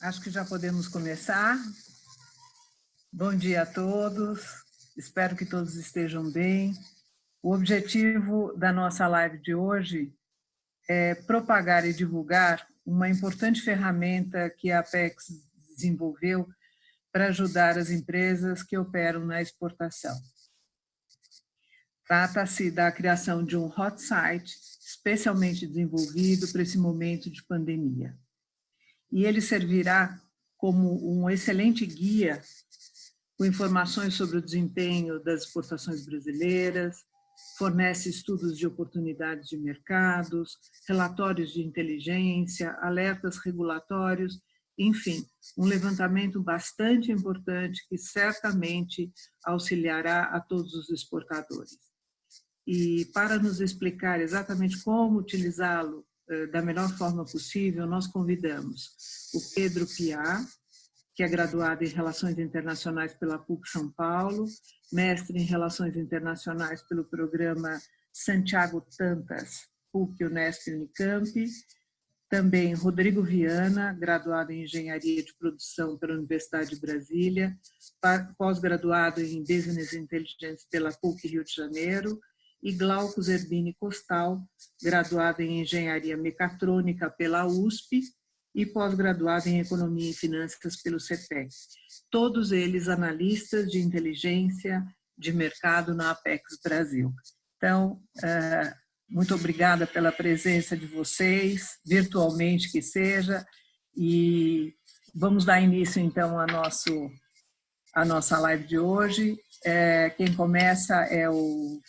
Acho que já podemos começar. Bom dia a todos, espero que todos estejam bem. O objetivo da nossa live de hoje é propagar e divulgar uma importante ferramenta que a Apex desenvolveu para ajudar as empresas que operam na exportação. Trata-se da criação de um hot site especialmente desenvolvido para esse momento de pandemia. E ele servirá como um excelente guia com informações sobre o desempenho das exportações brasileiras, fornece estudos de oportunidades de mercados, relatórios de inteligência, alertas regulatórios, enfim, um levantamento bastante importante que certamente auxiliará a todos os exportadores. E para nos explicar exatamente como utilizá-lo da melhor forma possível, nós convidamos o Pedro Piá, que é graduado em Relações Internacionais pela PUC São Paulo, mestre em Relações Internacionais pelo programa Santiago Tantas, PUC Unesp Unicamp, também Rodrigo Viana, graduado em Engenharia de Produção pela Universidade de Brasília, pós-graduado em Business Intelligence pela PUC Rio de Janeiro, e Glauco Zerbini Costal, graduado em Engenharia Mecatrônica pela USP e pós-graduado em Economia e Finanças pelo CETEC. Todos eles analistas de inteligência de mercado na Apex Brasil. Então, muito obrigada pela presença de vocês, virtualmente que seja, e vamos dar início, então, à nossa live de hoje. Quem começa é o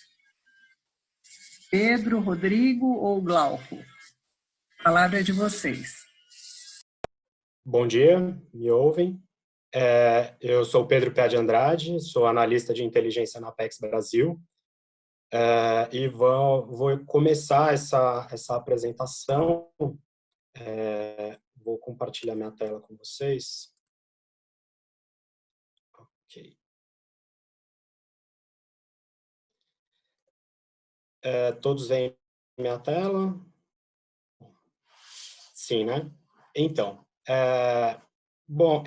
Pedro, Rodrigo ou Glauco? A palavra é de vocês. Bom dia, me ouvem? Eu sou o Pedro Pé de Andrade, sou analista de inteligência na Apex Brasil, e vou começar essa apresentação. Vou compartilhar minha tela com vocês. Ok. Todos veem minha tela? Sim, né? Então, bom,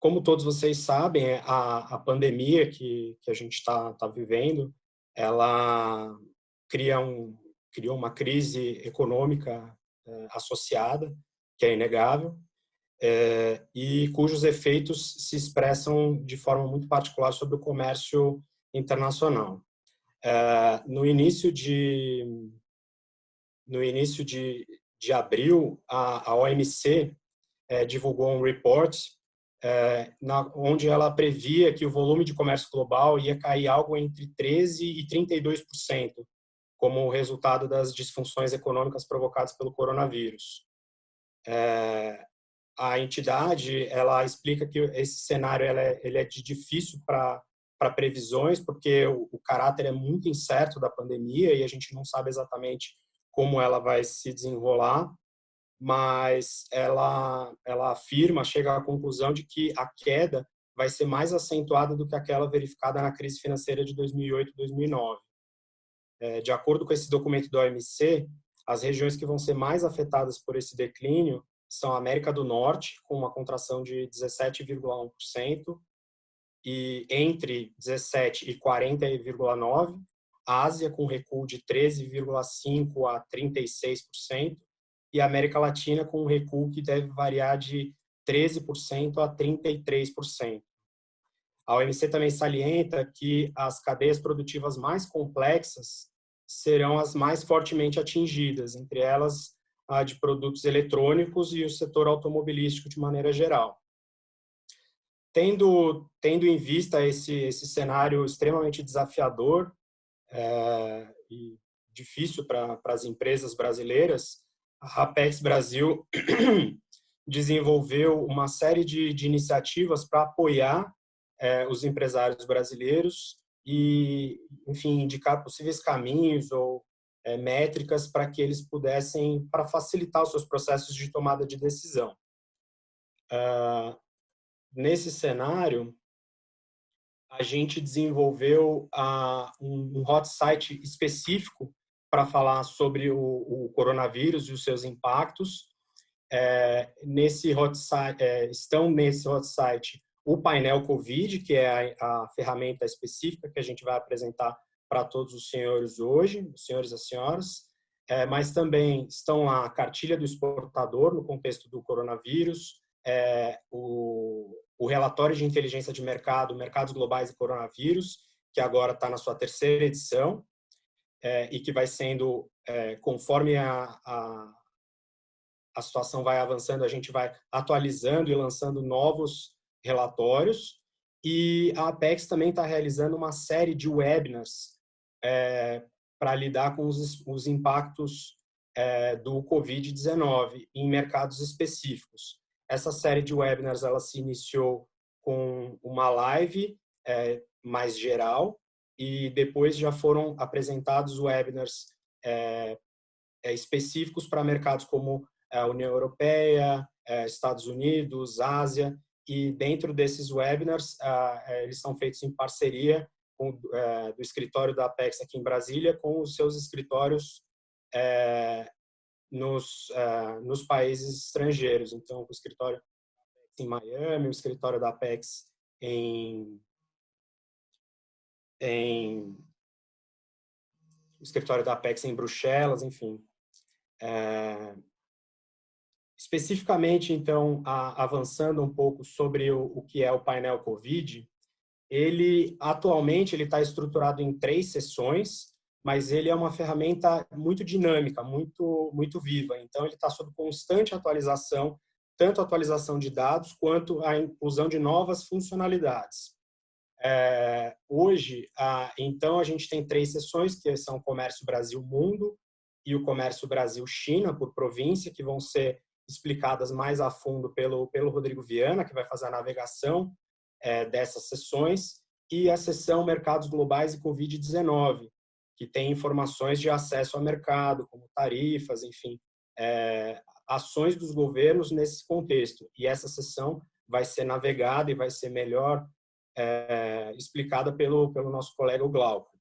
como todos vocês sabem, a pandemia que a gente está vivendo, ela criou uma crise econômica associada, que é inegável, e cujos efeitos se expressam de forma muito particular sobre o comércio internacional. No início de abril, a OMC divulgou um report onde ela previa que o volume de comércio global ia cair algo entre 13% e 32%, como resultado das disfunções econômicas provocadas pelo coronavírus. A entidade ela explica que esse cenário ele é de difícil para previsões, porque o caráter é muito incerto da pandemia e a gente não sabe exatamente como ela vai se desenrolar, mas ela afirma, chega à conclusão de que a queda vai ser mais acentuada do que aquela verificada na crise financeira de 2008 e 2009. De acordo com esse documento da OMC, as regiões que vão ser mais afetadas por esse declínio são a América do Norte, com uma contração de 17,1%, e entre 17% e 40,9%, Ásia, com recuo de 13,5% a 36%, e a América Latina, com um recuo que deve variar de 13% a 33%. A OMC também salienta que as cadeias produtivas mais complexas serão as mais fortemente atingidas, entre elas a de produtos eletrônicos e o setor automobilístico de maneira geral. Tendo em vista esse cenário extremamente desafiador e difícil para as empresas brasileiras, a Apex Brasil desenvolveu uma série de iniciativas para apoiar os empresários brasileiros e, enfim, indicar possíveis caminhos ou métricas para que eles pudessem, para facilitar os seus processos de tomada de decisão. Nesse cenário, a gente desenvolveu um hot site específico para falar sobre o coronavírus e os seus impactos, Nesse hot site, estão nesse hot site o painel COVID, que é a ferramenta específica que a gente vai apresentar para todos os senhores hoje, os senhores e as senhoras, mas também estão lá a cartilha do exportador no contexto do coronavírus, o relatório de inteligência de mercado, mercados globais e coronavírus, que agora está na sua 3ª edição, e que vai sendo, conforme a situação vai avançando, a gente vai atualizando e lançando novos relatórios. E a Apex também está realizando uma série de webinars para lidar com os impactos do Covid-19 em mercados específicos. Essa série de webinars ela se iniciou com uma live mais geral, e depois já foram apresentados webinars específicos para mercados como a União Europeia, Estados Unidos, Ásia, e dentro desses webinars, eles são feitos em parceria do escritório da Apex aqui em Brasília com os seus escritórios nos países estrangeiros. Então, o escritório em Miami, o escritório da Apex o escritório da Apex em Bruxelas, enfim. Especificamente, então, avançando um pouco sobre o que é o painel COVID, atualmente ele está estruturado em 3 sessões, mas ele é uma ferramenta muito dinâmica, muito viva. Então, ele está sob constante atualização, tanto a atualização de dados quanto a inclusão de novas funcionalidades. Hoje, então, a gente tem 3 sessões, que são o Comércio Brasil-Mundo e o Comércio Brasil-China, por província, que vão ser explicadas mais a fundo pelo Rodrigo Viana, que vai fazer a navegação dessas sessões, e a sessão Mercados Globais e Covid-19, que tem informações de acesso ao mercado, como tarifas, enfim, ações dos governos nesse contexto. E essa sessão vai ser navegada e vai ser melhor explicada pelo nosso colega Glauco.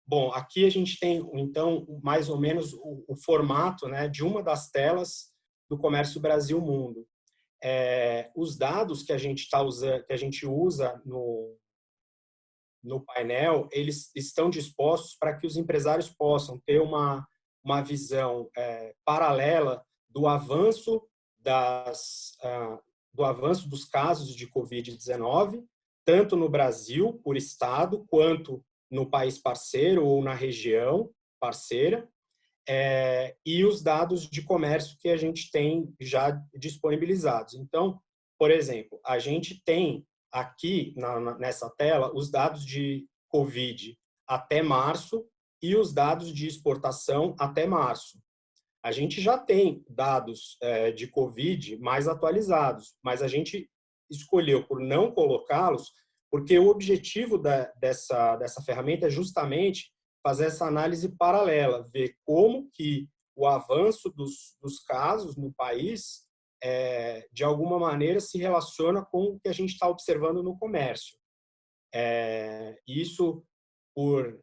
Bom, aqui a gente tem, então, mais ou menos o formato, né, de uma das telas do Comércio Brasil-Mundo. Os dados que a gente usa no painel, eles estão dispostos para que os empresários possam ter uma visão paralela do avanço dos casos de Covid-19, tanto no Brasil, por estado, quanto no país parceiro ou na região parceira, e os dados de comércio que a gente tem já disponibilizados. Então, por exemplo, a gente tem aqui nessa tela os dados de Covid até março e os dados de exportação até março. A gente já tem dados de Covid mais atualizados, mas a gente escolheu por não colocá-los porque o objetivo dessa ferramenta é justamente fazer essa análise paralela, ver como que o avanço dos casos no país, de alguma maneira, se relaciona com o que a gente está observando no comércio. Isso por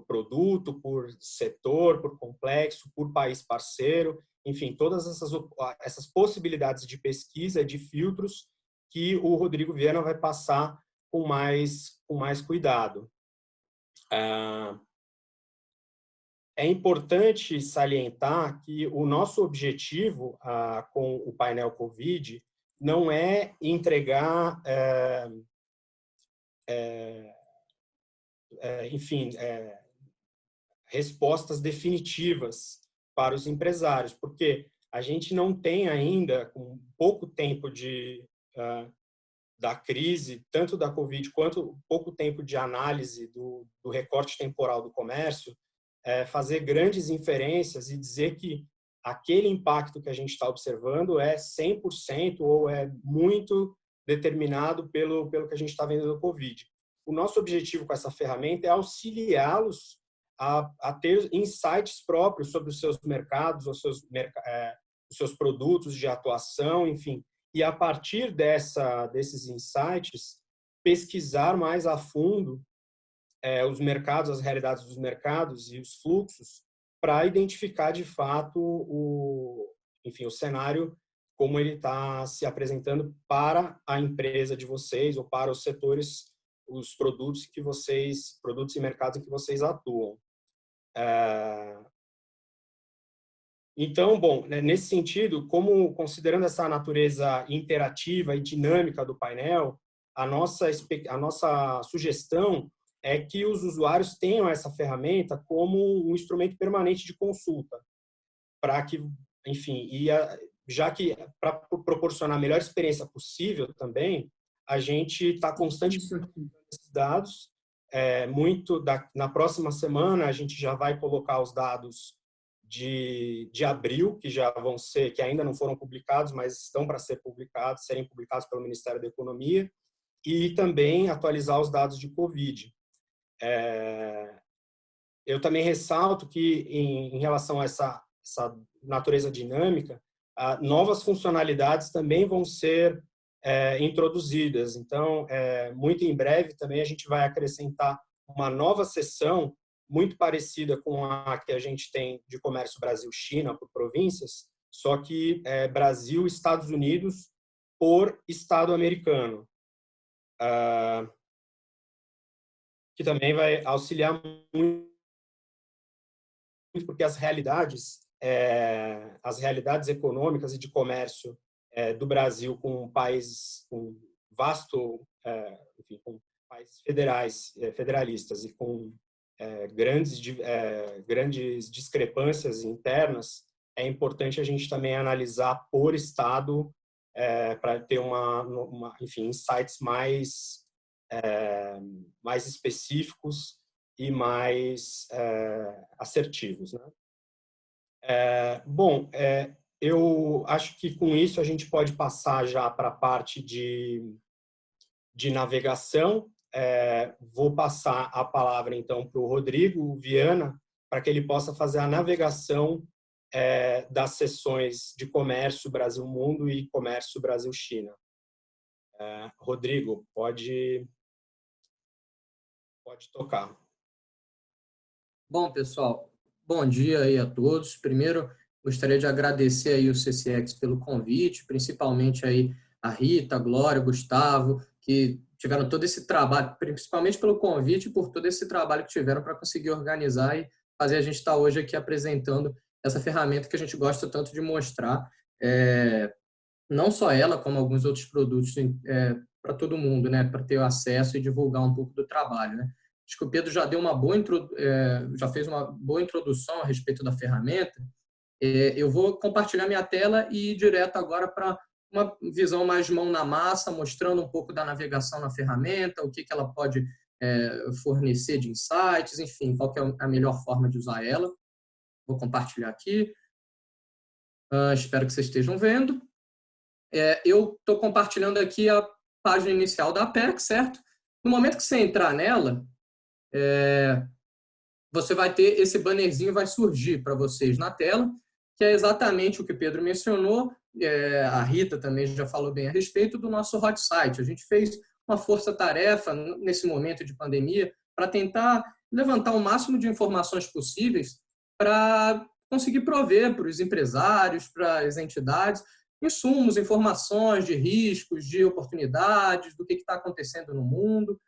produto, por setor, por complexo, por país parceiro, enfim, todas essas possibilidades de pesquisa, de filtros que o Rodrigo Viana vai passar com mais cuidado. É importante salientar que o nosso objetivo com o painel COVID não é entregar, enfim, respostas definitivas para os empresários, porque a gente não tem ainda, com pouco tempo da crise, tanto da Covid quanto pouco tempo de análise do recorte temporal do comércio, fazer grandes inferências e dizer que aquele impacto que a gente está observando é 100% ou é muito determinado pelo que a gente está vendo do Covid. O nosso objetivo com essa ferramenta é auxiliá-los a ter insights próprios sobre os seus mercados, os seus produtos de atuação, enfim, e a partir desses insights, pesquisar mais a fundo os mercados, as realidades dos mercados e os fluxos para identificar de fato enfim, o cenário como ele está se apresentando para a empresa de vocês ou para os setores, os produtos produtos e mercados em que vocês atuam. Então, bom, né, nesse sentido, considerando essa natureza interativa e dinâmica do painel, a nossa sugestão é que os usuários tenham essa ferramenta como um instrumento permanente de consulta, para que, enfim, já que para proporcionar a melhor experiência possível também, a gente está constantemente esses dados. Na próxima semana a gente já vai colocar os dados de abril, que ainda não foram publicados, mas estão para serem publicados pelo Ministério da Economia, e também atualizar os dados de Covid. Eu também ressalto que, em relação a essa natureza dinâmica, novas funcionalidades também vão ser introduzidas. Então, muito em breve também a gente vai acrescentar uma nova seção muito parecida com a que a gente tem de comércio Brasil-China por províncias, só que Brasil, Estados Unidos por estado americano, que também vai auxiliar muito, porque as realidades econômicas e de comércio do Brasil com países com enfim, com países federalistas e com grandes discrepâncias internas, é importante a gente também analisar por estado para ter enfim, insights mais específicos e mais assertivos, né? Bom, eu acho que com isso a gente pode passar já para a parte de navegação. Vou passar a palavra, então, para o Rodrigo Viana, para que ele possa fazer a navegação das seções de comércio Brasil-Mundo e comércio Brasil-China. Rodrigo, pode tocar. Bom, pessoal, bom dia aí a todos. Primeiro, gostaria de agradecer aí o CCX pelo convite, principalmente aí a Rita, a Glória, o Gustavo, que tiveram todo esse trabalho, principalmente pelo convite e por todo esse trabalho que tiveram para conseguir organizar e fazer a gente estar hoje aqui apresentando essa ferramenta que a gente gosta tanto de mostrar, não só ela, como alguns outros produtos para todo mundo, né, para ter acesso e divulgar um pouco do trabalho, né. Acho que o Pedro já deu já fez uma boa introdução a respeito da ferramenta. Eu vou compartilhar minha tela e ir direto agora para uma visão mais mão na massa, mostrando um pouco da navegação na ferramenta, o que ela pode fornecer de insights, enfim, qual que é a melhor forma de usar ela. Vou compartilhar aqui. Espero que vocês estejam vendo. Eu estou compartilhando aqui a página inicial da Apex, certo? No momento que você entrar nela, você vai ter esse bannerzinho, vai surgir para vocês na tela, que é exatamente o que o Pedro mencionou, a Rita também já falou bem a respeito do nosso hot site. A gente fez uma força-tarefa nesse momento de pandemia para tentar levantar o máximo de informações possíveis para conseguir prover para os empresários, para as entidades, insumos, informações de riscos, de oportunidades, do que está acontecendo no mundo.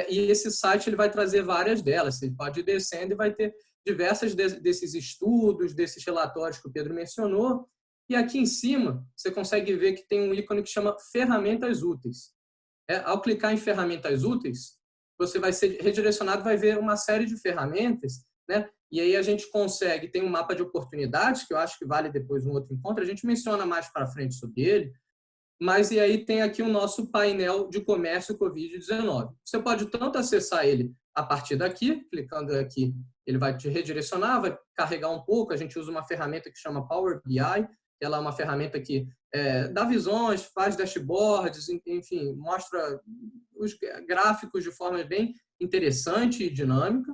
E esse site ele vai trazer várias delas. Você pode ir descendo e vai ter diversas desses estudos, desses relatórios que o Pedro mencionou. E aqui em cima, você consegue ver que tem um ícone que chama Ferramentas Úteis. Ao clicar em Ferramentas Úteis, você vai ser redirecionado, vai ver uma série de ferramentas, né? E aí a gente consegue, tem um mapa de oportunidades, que eu acho que vale depois um outro encontro, a gente menciona mais para frente sobre ele, mas e aí tem aqui o nosso painel de comércio Covid-19. Você pode tanto acessar ele a partir daqui, clicando aqui, ele vai te redirecionar, vai carregar um pouco, a gente usa uma ferramenta que chama Power BI, ela é uma ferramenta que dá visões, faz dashboards, enfim, mostra os gráficos de forma bem interessante e dinâmica.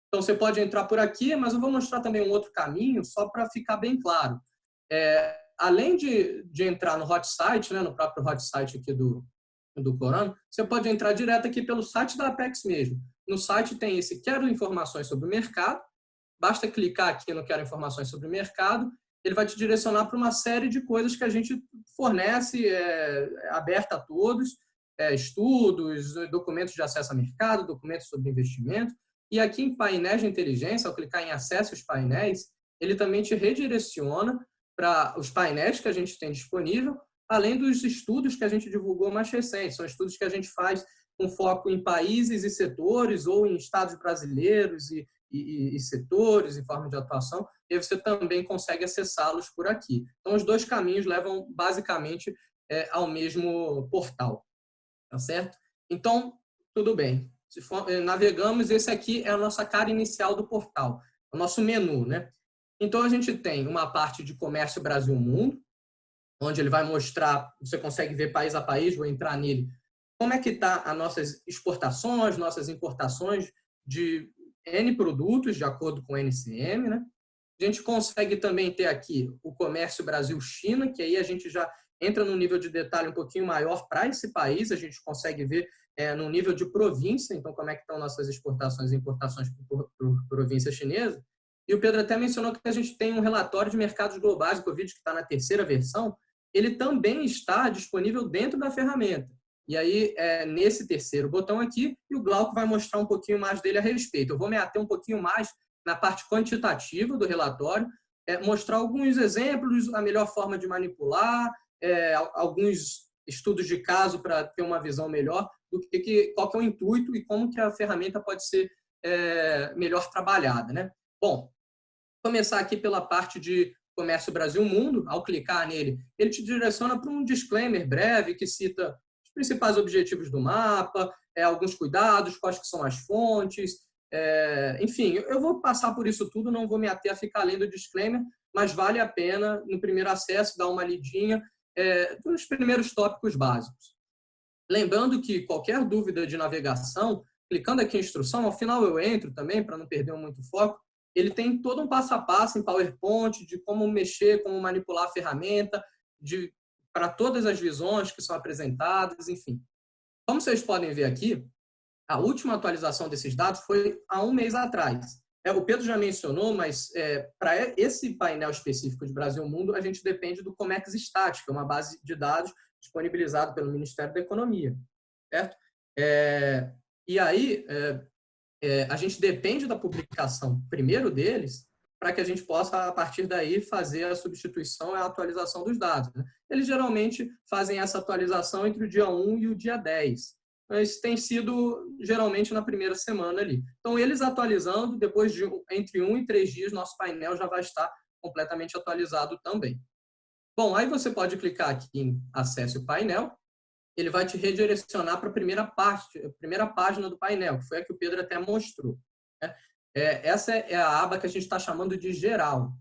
Então, você pode entrar por aqui, mas eu vou mostrar também um outro caminho, só para ficar bem claro. Além de entrar no hot site, né, no próprio hot site aqui do Corona, você pode entrar direto aqui pelo site da Apex mesmo. No site tem esse Quero informações sobre o mercado, basta clicar aqui no Quero Informações sobre o Mercado, ele vai te direcionar para uma série de coisas que a gente fornece, aberta a todos, estudos, documentos de acesso a mercado, documentos sobre investimento. E aqui em painéis de inteligência, ao clicar em acesso aos painéis, ele também te redireciona para os painéis que a gente tem disponível, além dos estudos que a gente divulgou mais recentes. São estudos que a gente faz com foco em países e setores, ou em estados brasileiros e setores e forma de atuação, e você também consegue acessá-los por aqui. Então, os dois caminhos levam basicamente ao mesmo portal, tá certo? Então, tudo bem. Navegamos, esse aqui é a nossa cara inicial do portal, o nosso menu, né? Então, a gente tem uma parte de comércio Brasil-Mundo, onde ele vai mostrar, você consegue ver país a país, vou entrar nele, como é que está as nossas exportações, nossas importações de N produtos, de acordo com o NCM, né? A gente consegue também ter aqui o comércio Brasil-China, que aí a gente já entra num nível de detalhe um pouquinho maior para esse país, a gente consegue ver no nível de província, então como é que estão nossas exportações e importações por província chinesa. E o Pedro até mencionou que a gente tem um relatório de mercados globais do Covid, que está na terceira versão, ele também está disponível dentro da ferramenta. E aí, nesse terceiro botão aqui, e o Glauco vai mostrar um pouquinho mais dele a respeito. Eu vou me ater um pouquinho mais na parte quantitativa do relatório, mostrar alguns exemplos, a melhor forma de manipular, alguns estudos de caso para ter uma visão melhor do qual que é o intuito e como que a ferramenta pode ser melhor trabalhada, né? Bom, começar aqui pela parte de Comércio Brasil-Mundo. Ao clicar nele, ele te direciona para um disclaimer breve que cita os principais objetivos do mapa, alguns cuidados, quais que são as fontes, enfim, eu vou passar por isso tudo, não vou me ater a ficar lendo o disclaimer, mas vale a pena, no primeiro acesso, dar uma lidinha dos primeiros tópicos básicos. Lembrando que qualquer dúvida de navegação, clicando aqui em instrução, ao final eu entro também, para não perder muito foco, ele tem todo um passo a passo em PowerPoint de como mexer, como manipular a ferramenta, para todas as visões que são apresentadas, enfim. Como vocês podem ver aqui, a última atualização desses dados foi há um mês atrás. O Pedro já mencionou, mas para esse painel específico de Brasil-Mundo, a gente depende do Comex Stat, que é uma base de dados disponibilizada pelo Ministério da Economia, certo? E aí, a gente depende da publicação primeiro deles para que a gente possa, a partir daí, fazer a substituição e a atualização dos dados, né? Eles geralmente fazem essa atualização entre o dia 1 e o dia 10, mas tem sido geralmente na primeira semana ali. Então, eles atualizando, depois de entre 1 e 3 dias, nosso painel já vai estar completamente atualizado também. Bom, aí você pode clicar aqui em Acesse o Painel, ele vai te redirecionar para a primeira página do painel, que foi a que o Pedro até mostrou, né? Essa é a aba que a gente está chamando de geral.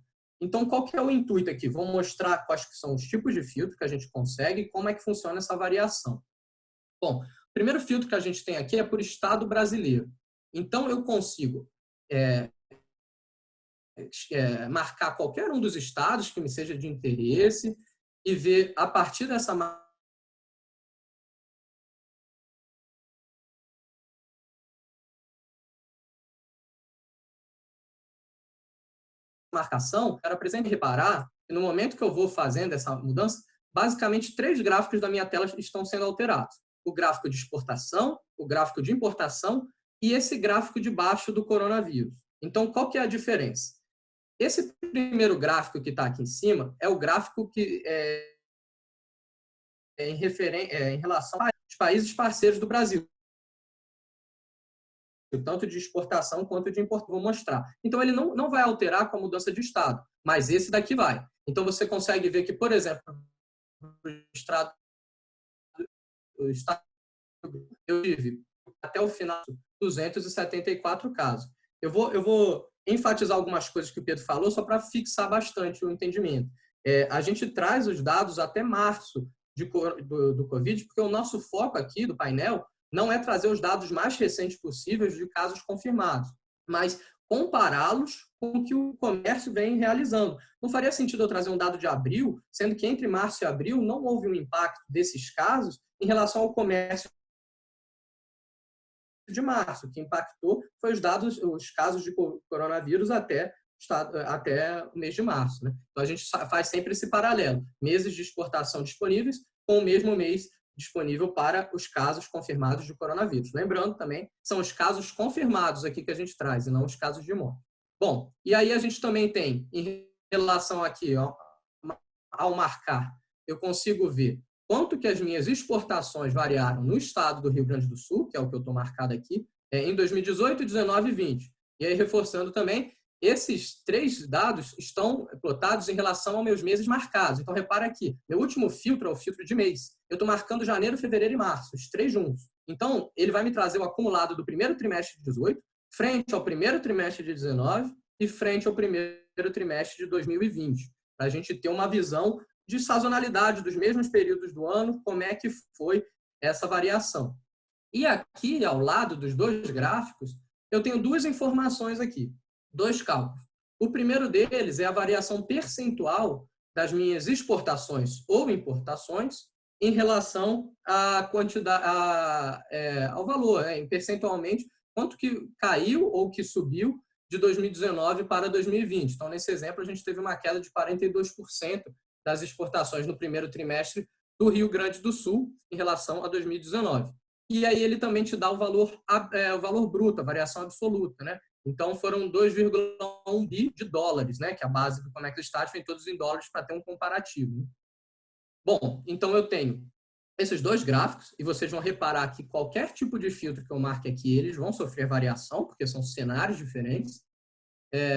Então, qual que é o intuito aqui? Vou mostrar quais que são os tipos de filtro que a gente consegue e como é que funciona essa variação. Bom, o primeiro filtro que a gente tem aqui é por estado brasileiro. Então, eu consigo marcar qualquer um dos estados que me seja de interesse e ver, a partir dessa marcação, era presente reparar que no momento que eu vou fazendo essa mudança, basicamente 3 gráficos da minha tela estão sendo alterados. O gráfico de exportação, o gráfico de importação e esse gráfico de baixo do coronavírus. Então, qual que é a diferença? Esse primeiro gráfico que está aqui em cima é o gráfico que em relação aos países parceiros do Brasil, tanto de exportação quanto de importação. Vou mostrar. Então, ele não vai alterar com a mudança de estado, mas esse daqui vai. Então, você consegue ver que, por exemplo, o estado eu tive até o final 274 casos. Eu vou enfatizar algumas coisas que o Pedro falou só para fixar bastante o entendimento. A gente traz os dados até março do Covid, porque o nosso foco aqui do painel não é trazer os dados mais recentes possíveis de casos confirmados, mas compará-los com o que o comércio vem realizando. Não faria sentido eu trazer um dado de abril, sendo que entre março e abril não houve um impacto desses casos em relação ao comércio de março. O que impactou foi os casos de coronavírus até o mês de março, né? Então, a gente faz sempre esse paralelo. Meses de exportação disponíveis com o mesmo mês disponível para os casos confirmados de coronavírus. Lembrando também, são os casos confirmados aqui que a gente traz, e não os casos de morte. Bom, e aí a gente também tem, em relação aqui, ó, ao marcar, eu consigo ver quanto que as minhas exportações variaram no estado do Rio Grande do Sul, que é o que eu estou marcado aqui, em 2018, 19 e 20. E aí, reforçando também, esses 3 dados estão plotados em relação aos meus meses marcados. Então, repara aqui, meu último filtro é o filtro de mês. Eu estou marcando janeiro, fevereiro e março, os 3 juntos. Então, ele vai me trazer o acumulado do primeiro trimestre de 18, frente ao primeiro trimestre de 19 e frente ao primeiro trimestre de 2020, para a gente ter uma visão de sazonalidade dos mesmos períodos do ano, como é que foi essa variação. E aqui, ao lado dos 2 gráficos, eu tenho 2 informações aqui, 2 cálculos. O primeiro deles é a variação percentual das minhas exportações ou importações em relação à quantidade, ao valor, percentualmente, quanto que caiu ou que subiu de 2019 para 2020. Então, nesse exemplo, a gente teve uma queda de 42% das exportações no primeiro trimestre do Rio Grande do Sul em relação a 2019. E aí ele também te dá o valor bruto, a variação absoluta, né? Então, foram 2,1 bi de dólares, né? Que é a base do Conectastat, vem todos em dólares para ter um comparativo, né? Bom, então eu tenho esses 2 gráficos, e vocês vão reparar que qualquer tipo de filtro que eu marque aqui, eles vão sofrer variação, porque são cenários diferentes,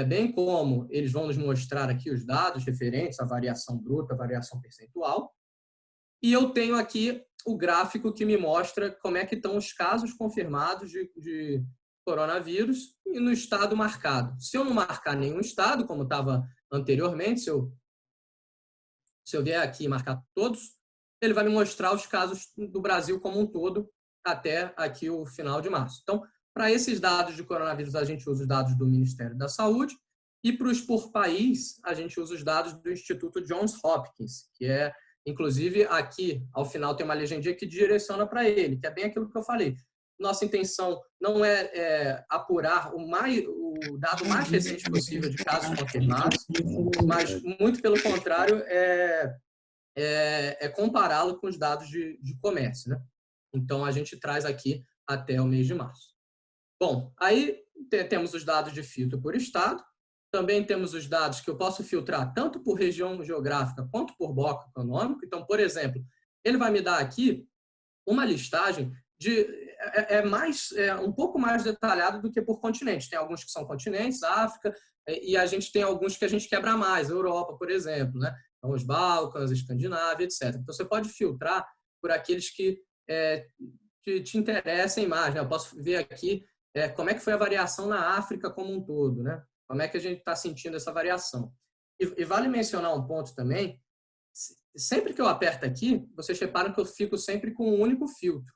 bem como eles vão nos mostrar aqui os dados referentes à variação bruta, à variação percentual. E eu tenho aqui o gráfico que me mostra como é que estão os casos confirmados de coronavírus e no estado marcado. Se eu não marcar nenhum estado, como estava anteriormente, se eu vier aqui e marcar todos, ele vai me mostrar os casos do Brasil como um todo até aqui o final de março. Então, para esses dados de coronavírus, a gente usa os dados do Ministério da Saúde, e para os por país, a gente usa os dados do Instituto Johns Hopkins, que é, inclusive, aqui, ao final, tem uma legendinha que direciona para ele, que é bem aquilo que eu falei. Nossa intenção não é apurar o dado mais recente possível de casos confirmados, mas, muito pelo contrário, compará-lo com os dados de comércio, né? Então, a gente traz aqui até o mês de março. Bom, aí temos os dados de filtro por estado, também temos os dados que eu posso filtrar tanto por região geográfica quanto por bloco econômico. Então, por exemplo, ele vai me dar aqui uma listagem um pouco mais detalhado do que por continente. Tem alguns que são continentes, África, e a gente tem alguns que a gente quebra mais, Europa, por exemplo, né? Então, os Balcãs, Escandinávia, etc. Então, você pode filtrar por aqueles que te interessem mais, né? Eu posso ver aqui como é que foi a variação na África como um todo, né? Como é que a gente está sentindo essa variação. E vale mencionar um ponto também, sempre que eu aperto aqui, vocês reparam que eu fico sempre com um único filtro.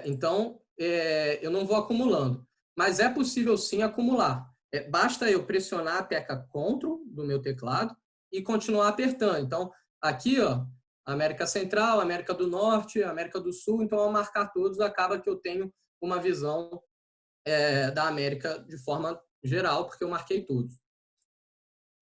Então, eu não vou acumulando. Mas é possível sim acumular. Basta eu pressionar a tecla Ctrl do meu teclado e continuar apertando. Então, aqui, ó, América Central, América do Norte, América do Sul. Então, ao marcar todos, acaba que eu tenho uma visão da América de forma geral, porque eu marquei todos.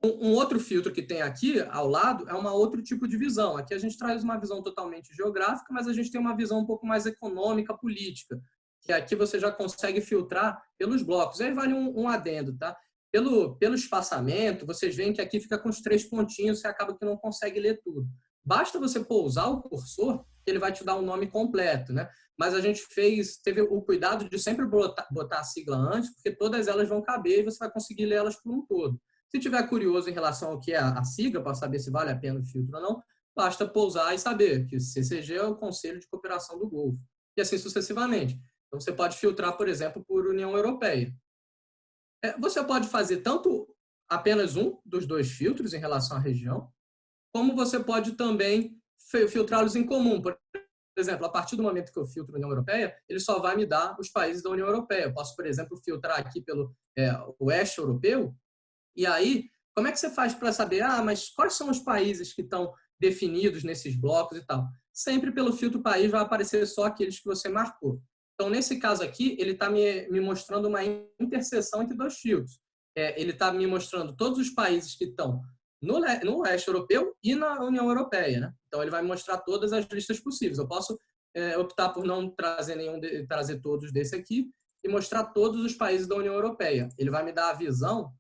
Um outro filtro que tem aqui ao lado é um outro tipo de visão. Aqui a gente traz uma visão totalmente geográfica, mas a gente tem uma visão um pouco mais econômica, política, que aqui você já consegue filtrar pelos blocos. Aí vale um adendo, tá? Pelo espaçamento, vocês veem que aqui fica com os 3 pontinhos, você acaba que não consegue ler tudo. Basta você pousar o cursor, que ele vai te dar um nome completo, né? Mas a gente teve o cuidado de sempre botar a sigla antes, porque todas elas vão caber e você vai conseguir ler elas por um todo. Se tiver curioso em relação ao que é a sigla, para saber se vale a pena o filtro ou não, basta pousar e saber que o CCG é o Conselho de Cooperação do Golfo. E assim sucessivamente. Então, você pode filtrar, por exemplo, por União Europeia. Você pode fazer tanto apenas um dos 2 filtros em relação à região, como você pode também filtrá-los em comum. Por exemplo, a partir do momento que eu filtro a União Europeia, ele só vai me dar os países da União Europeia. Eu posso, por exemplo, filtrar aqui pelo Oeste Europeu. E aí, como é que você faz para saber, mas quais são os países que estão definidos nesses blocos e tal? Sempre pelo filtro país vai aparecer só aqueles que você marcou. Então, nesse caso aqui, ele está me mostrando uma interseção entre dois filtros. Ele está me mostrando todos os países que estão no leste europeu e na União Europeia, né? Então, ele vai me mostrar todas as listas possíveis. Eu posso optar por não trazer trazer todos desse aqui e mostrar todos os países da União Europeia. Ele vai me dar a visão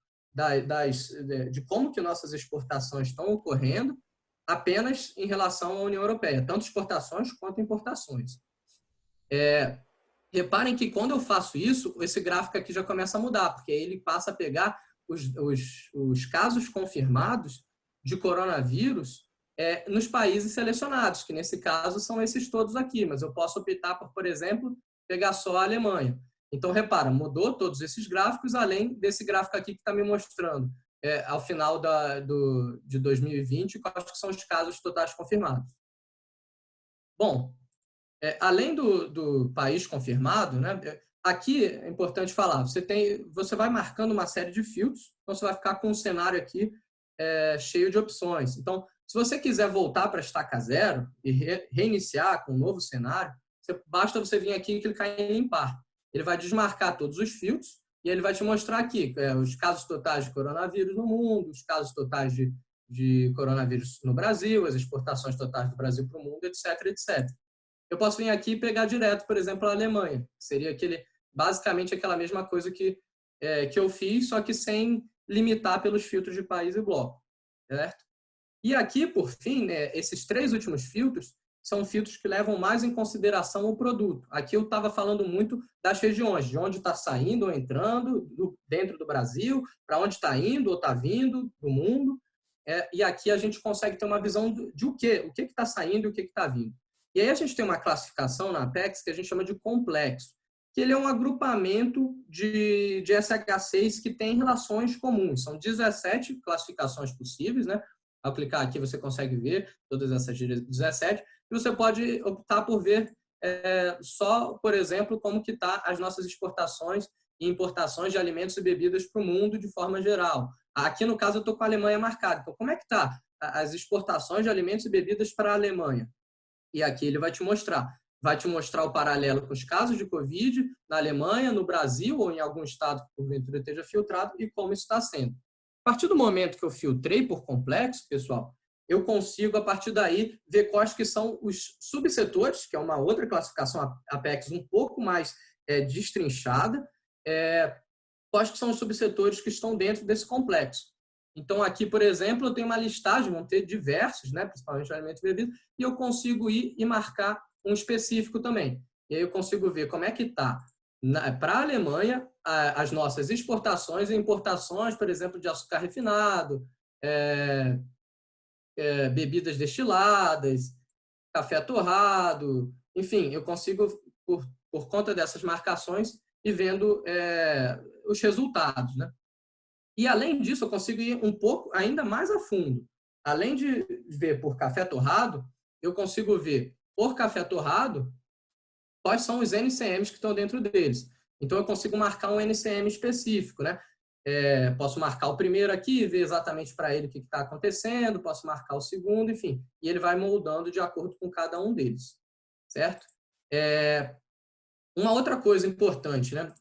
de como que nossas exportações estão ocorrendo apenas em relação à União Europeia, tanto exportações quanto importações. Reparem que quando eu faço isso, esse gráfico aqui já começa a mudar, porque ele passa a pegar os casos confirmados de coronavírus nos países selecionados, que nesse caso são esses todos aqui, mas eu posso optar por exemplo, pegar só a Alemanha. Então, repara, mudou todos esses gráficos, além desse gráfico aqui que está me mostrando ao final de 2020, quais que são os casos totais confirmados. Bom, além do país confirmado, né, aqui é importante falar, você vai marcando uma série de filtros, então você vai ficar com um cenário aqui cheio de opções. Então, se você quiser voltar para a estaca zero e reiniciar com um novo cenário, basta você vir aqui e clicar em limpar. Ele vai desmarcar todos os filtros e ele vai te mostrar aqui os casos totais de coronavírus no mundo, os casos totais de coronavírus no Brasil, as exportações totais do Brasil para o mundo, etc, etc. Eu posso vir aqui e pegar direto, por exemplo, a Alemanha, que seria basicamente aquela mesma coisa que eu fiz, só que sem limitar pelos filtros de país e bloco, certo? E aqui, por fim, esses 3 últimos filtros são filtros que levam mais em consideração o produto. Aqui eu estava falando muito das regiões, de onde está saindo ou entrando, dentro do Brasil, para onde está indo ou está vindo do mundo. E aqui a gente consegue ter uma visão de o que está saindo e o que está vindo. E aí a gente tem uma classificação na Apex que a gente chama de complexo, que ele é um agrupamento de SH6 que tem relações comuns. São 17 classificações possíveis, né? Ao clicar aqui você consegue ver todas essas 17, e você pode optar por ver só, por exemplo, como que está as nossas exportações e importações de alimentos e bebidas para o mundo de forma geral. Aqui, no caso, eu estou com a Alemanha marcada. Então, como é que está as exportações de alimentos e bebidas para a Alemanha? E aqui ele vai te mostrar. Vai te mostrar o paralelo com os casos de Covid na Alemanha, no Brasil ou em algum estado que porventura esteja filtrado e como isso está sendo. A partir do momento que eu filtrei por complexo, pessoal, eu consigo, a partir daí, ver quais que são os subsetores, que é uma outra classificação Apex um pouco mais destrinchada, quais que são os subsetores que estão dentro desse complexo. Então, aqui, por exemplo, eu tenho uma listagem, vão ter diversos, né, principalmente alimentos e bebidas, e eu consigo ir e marcar um específico também. E aí eu consigo ver como é que está, para a Alemanha, as nossas exportações e importações, por exemplo, de açúcar refinado, bebidas destiladas, café torrado, enfim, eu consigo, por conta dessas marcações, ir vendo os resultados, né? E, além disso, eu consigo ir um pouco ainda mais a fundo. Além de ver por café torrado, eu consigo ver por café torrado quais são os NCMs que estão dentro deles. Então, eu consigo marcar um NCM específico, né? Posso marcar o primeiro aqui, ver exatamente para ele o que está acontecendo, posso marcar o segundo, enfim. E ele vai moldando de acordo com cada um deles, certo? Uma outra coisa importante, né?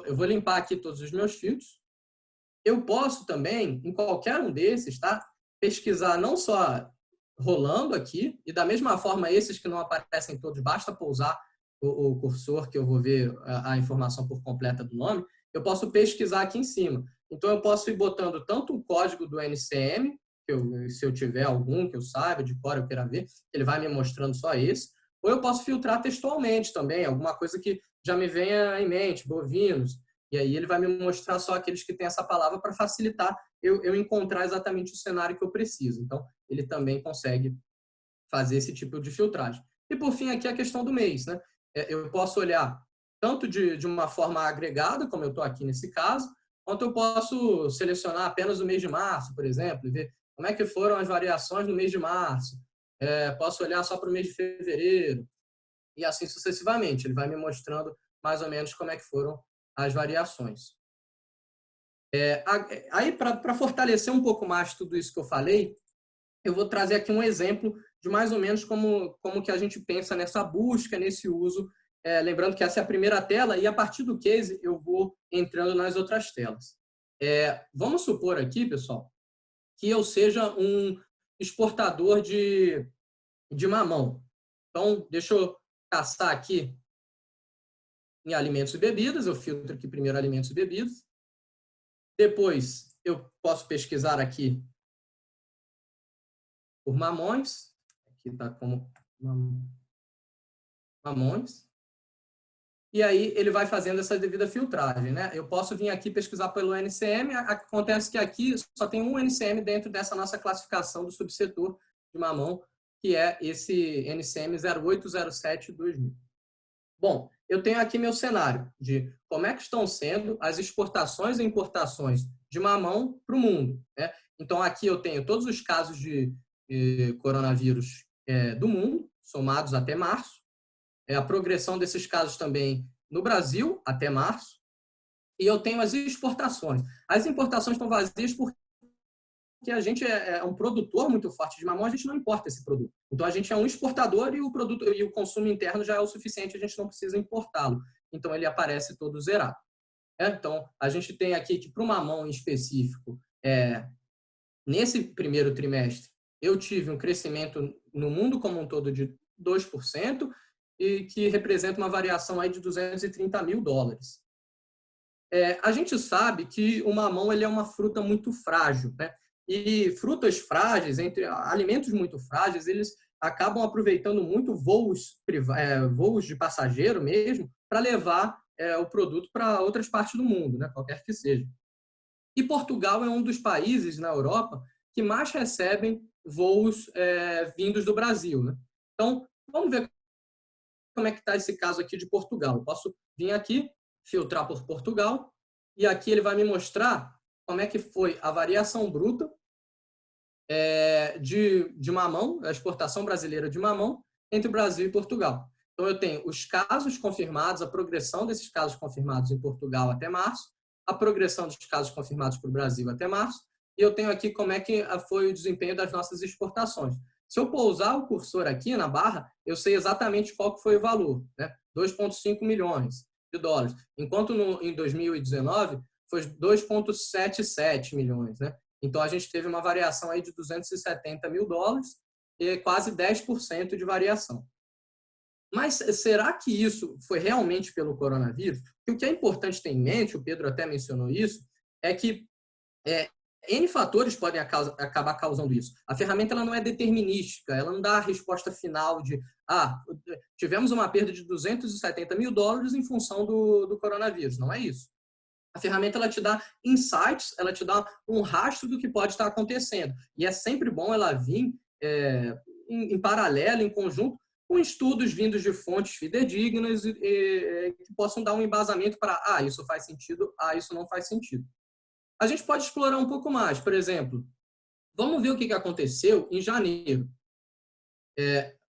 Eu vou limpar aqui todos os meus filtros. Eu posso também, em qualquer um desses, tá? Pesquisar não só rolando aqui, e da mesma forma esses que não aparecem todos, basta pousar o cursor que eu vou ver a informação por completa do nome, eu posso pesquisar aqui em cima. Então, eu posso ir botando tanto o código do NCM, se eu tiver algum que eu saiba, de cor eu queira ver, ele vai me mostrando só esse, ou eu posso filtrar textualmente também, alguma coisa que já me venha em mente, bovinos, e aí ele vai me mostrar só aqueles que têm essa palavra para facilitar eu encontrar exatamente o cenário que eu preciso. Então, ele também consegue fazer esse tipo de filtragem. E, por fim, aqui a questão do mês, né? Eu posso olhar tanto de uma forma agregada, como eu estou aqui nesse caso, quanto eu posso selecionar apenas o mês de março, por exemplo, e ver como é que foram as variações no mês de março. Posso olhar só para o mês de fevereiro, e assim sucessivamente. Ele vai me mostrando mais ou menos como é que foram as variações. Aí, para fortalecer um pouco mais tudo isso que eu falei, eu vou trazer aqui um exemplo de mais ou menos como que a gente pensa nessa busca, nesse uso lembrando que essa é a primeira tela e a partir do case eu vou entrando nas outras telas. Vamos supor aqui, pessoal, que eu seja um exportador de mamão. Então, deixa eu caçar aqui em alimentos e bebidas. Eu filtro aqui primeiro alimentos e bebidas. Depois, eu posso pesquisar aqui por mamões. Aqui está como mamões. E aí, ele vai fazendo essa devida filtragem, né? Eu posso vir aqui pesquisar pelo NCM. Acontece que aqui só tem um NCM dentro dessa nossa classificação do subsetor de mamão, que é esse NCM 0807-2000. Bom, eu tenho aqui meu cenário de como é que estão sendo as exportações e importações de mamão para o mundo, né? Então, aqui eu tenho todos os casos de coronavírus do mundo, somados até março. A progressão desses casos também no Brasil, até março. E eu tenho as exportações. As importações estão vazias porque a gente é um produtor muito forte de mamão, a gente não importa esse produto. Então, a gente é um exportador e o produto e o consumo interno já é o suficiente, a gente não precisa importá-lo. Então, ele aparece todo zerado. Então, a gente tem aqui que para o mamão em específico, nesse primeiro trimestre, eu tive um crescimento no mundo como um todo de 2%, e que representa uma variação aí de $230 mil. A gente sabe que o mamão ele é uma fruta muito frágil, né? E frutas frágeis, alimentos muito frágeis, eles acabam aproveitando muito voos de passageiro mesmo para levar o produto para outras partes do mundo, né? Qualquer que seja. E Portugal é um dos países na Europa que mais recebem voos vindos do Brasil, né? Então, vamos ver como é que está esse caso aqui de Portugal. Eu posso vir aqui, filtrar por Portugal, e aqui ele vai me mostrar como é que foi a variação bruta de mamão, a exportação brasileira de mamão, entre o Brasil e Portugal. Então, eu tenho os casos confirmados, a progressão desses casos confirmados em Portugal até março, a progressão dos casos confirmados para o Brasil até março, e eu tenho aqui como é que foi o desempenho das nossas exportações. Se eu pousar o cursor aqui na barra, eu sei exatamente qual que foi o valor, né? 2,5 milhões de dólares. Enquanto em 2019 foi 2,77 milhões, né? Então, a gente teve uma variação aí de $270 mil e quase 10% de variação. Mas será que isso foi realmente pelo coronavírus? Porque o que é importante ter em mente, o Pedro até mencionou isso, é que N fatores podem acabar causando isso. A ferramenta ela não é determinística, ela não dá a resposta final de tivemos uma perda de $270 mil em função do coronavírus. Não é isso. A ferramenta ela te dá insights, ela te dá um rastro do que pode estar acontecendo. E é sempre bom ela vir em paralelo, em conjunto, com estudos vindos de fontes fidedignas que possam dar um embasamento para isso faz sentido, isso não faz sentido. A gente pode explorar um pouco mais. Por exemplo, vamos ver o que aconteceu em janeiro.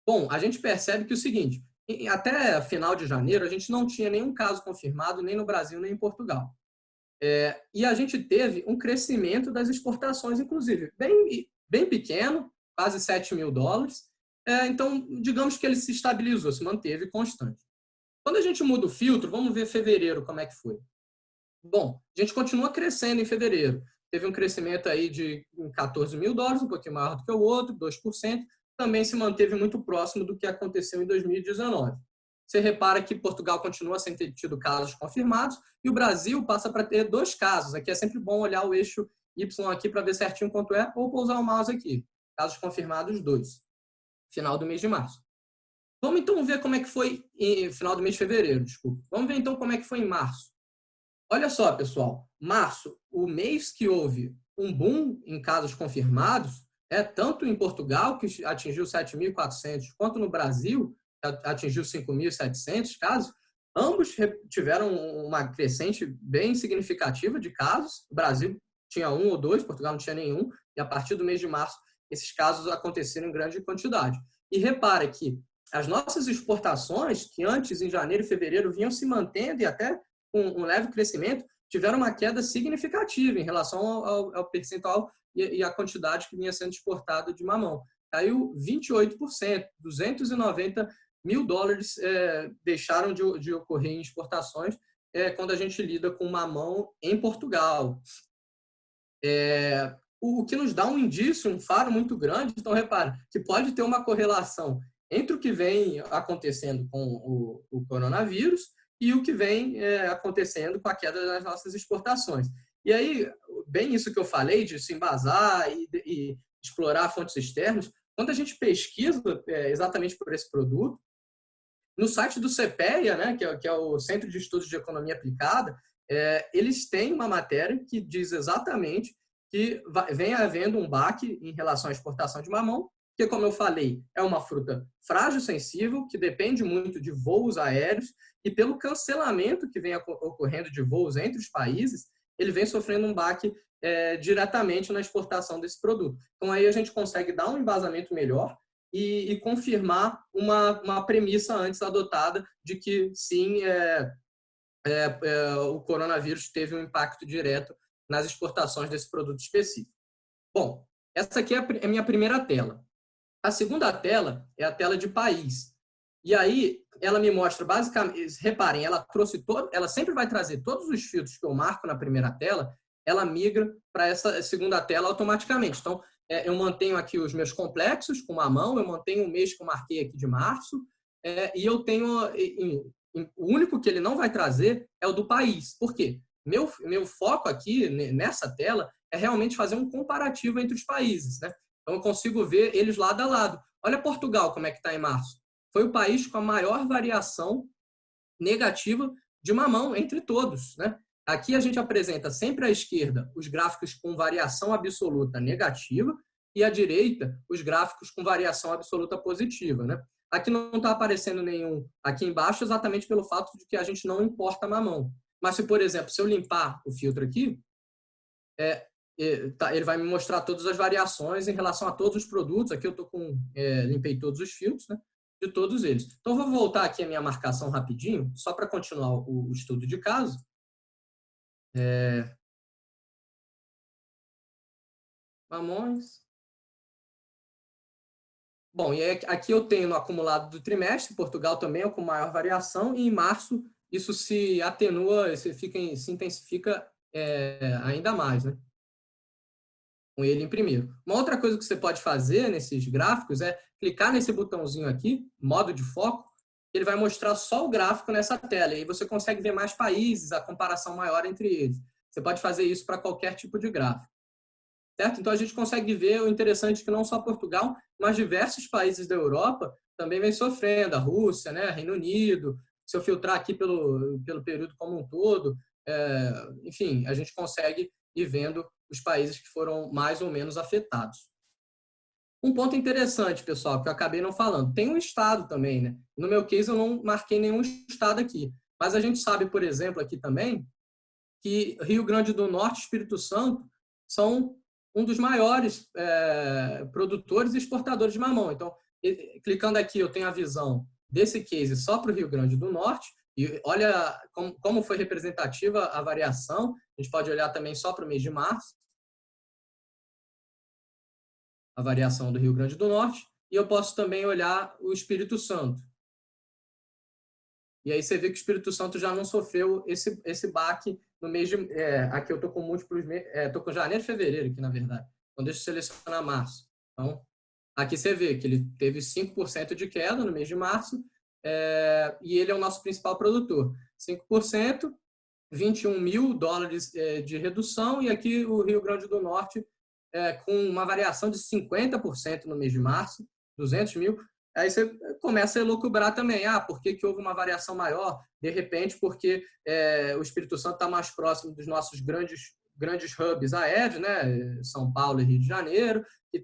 Bom, a gente percebe que o seguinte, até final de janeiro, a gente não tinha nenhum caso confirmado, nem no Brasil, nem em Portugal. E a gente teve um crescimento das exportações, inclusive, bem pequeno, quase $7 mil. Então, digamos que ele se estabilizou, se manteve constante. Quando a gente muda o filtro, vamos ver fevereiro como é que foi. Bom, a gente continua crescendo em fevereiro. Teve um crescimento aí de $14 mil, um pouquinho maior do que o outro, 2%. Também se manteve muito próximo do que aconteceu em 2019. Você repara que Portugal continua sem ter tido casos confirmados e o Brasil passa para ter 2 casos. Aqui é sempre bom olhar o eixo Y aqui para ver certinho quanto é, ou pousar o mouse aqui. Casos confirmados, 2. Final do mês de março. Vamos então ver como é que foi em final do mês de fevereiro, desculpa. Vamos ver então como é que foi em março. Olha só, pessoal, março, o mês que houve um boom em casos confirmados, tanto em Portugal, que atingiu 7.400, quanto no Brasil, que atingiu 5.700 casos, ambos tiveram uma crescente bem significativa de casos. O Brasil tinha 1 ou 2, Portugal não tinha nenhum, e a partir do mês de março, esses casos aconteceram em grande quantidade. E repara que as nossas exportações, que antes, em janeiro e fevereiro, vinham se mantendo e até com um leve crescimento, tiveram uma queda significativa em relação ao percentual e a quantidade que vinha sendo exportada de mamão. Caiu 28%, 290 US$ 1.000 deixaram de ocorrer em exportações quando a gente lida com mamão em Portugal. O que nos dá um indício, um faro muito grande. Então, repara, que pode ter uma correlação entre o que vem acontecendo com o coronavírus e o que vem acontecendo com a queda das nossas exportações. E aí, bem isso que eu falei, de se embasar e explorar fontes externas, quando a gente pesquisa exatamente por esse produto, no site do CPEA, né, que é o Centro de Estudos de Economia Aplicada, eles têm uma matéria que diz exatamente que vem havendo um baque em relação à exportação de mamão, que, como eu falei, é uma fruta frágil, sensível, que depende muito de voos aéreos, e pelo cancelamento que vem ocorrendo de voos entre os países, ele vem sofrendo um baque diretamente na exportação desse produto. Então, aí a gente consegue dar um embasamento melhor e confirmar uma premissa antes adotada de que, sim, o coronavírus teve um impacto direto nas exportações desse produto específico. Bom, essa aqui é a minha primeira tela. A segunda tela é a tela de país. E aí, ela me mostra, basicamente, reparem, ela sempre vai trazer todos os filtros que eu marco na primeira tela, ela migra para essa segunda tela automaticamente. Então, eu mantenho aqui os meus complexos com mamão, eu mantenho o mês que eu marquei aqui de março, e eu tenho... O único que ele não vai trazer é o do país. Por quê? Meu foco aqui, nessa tela, é realmente fazer um comparativo entre os países, né? Então, eu consigo ver eles lado a lado. Olha Portugal, como é que está em março. Foi o país com a maior variação negativa de mamão entre todos, né? Aqui a gente apresenta sempre à esquerda os gráficos com variação absoluta negativa e à direita os gráficos com variação absoluta positiva, né? Aqui não está aparecendo nenhum aqui embaixo exatamente pelo fato de que a gente não importa mamão. Mas se, por exemplo, se eu limpar o filtro aqui, ele vai me mostrar todas as variações em relação a todos os produtos. Aqui eu limpei todos os filtros, né, de todos eles. Então, vou voltar aqui a minha marcação rapidinho, só para continuar o estudo de caso. Mamões. Bom, e aqui eu tenho no acumulado do trimestre, Portugal também é com maior variação, e em março isso se atenua, se intensifica ainda mais, né? Com ele em primeiro. Uma outra coisa que você pode fazer nesses gráficos é clicar nesse botãozinho aqui, modo de foco, ele vai mostrar só o gráfico nessa tela, e aí você consegue ver mais países, a comparação maior entre eles. Você pode fazer isso para qualquer tipo de gráfico. Certo? Então, a gente consegue ver o interessante que não só Portugal, mas diversos países da Europa também vem sofrendo. A Rússia, né? Reino Unido. Se eu filtrar aqui pelo período como um todo, enfim, a gente consegue ir vendo os países que foram mais ou menos afetados. Um ponto interessante, pessoal, que eu acabei não falando. Tem um estado também, né? No meu caso, eu não marquei nenhum estado aqui. Mas a gente sabe, por exemplo, aqui também, que Rio Grande do Norte e Espírito Santo são um dos maiores produtores e exportadores de mamão. Então, clicando aqui, eu tenho a visão desse case só para o Rio Grande do Norte, e olha como foi representativa a variação. A gente pode olhar também só para o mês de março, a variação do Rio Grande do Norte, e eu posso também olhar o Espírito Santo. E aí você vê que o Espírito Santo já não sofreu esse baque no mês de... aqui eu estou com múltiplos meses... Estou com janeiro e fevereiro aqui, na verdade. Então, deixa eu selecionar março. Então, aqui você vê que ele teve 5% de queda no mês de março, e ele é o nosso principal produtor. 5%, $21 mil de redução, e aqui o Rio Grande do Norte com uma variação de 50% no mês de março, 200 mil. Aí você começa a elucubrar também. Por que houve uma variação maior? De repente, porque o Espírito Santo está mais próximo dos nossos grandes hubs aéreos, né? São Paulo e Rio de Janeiro, que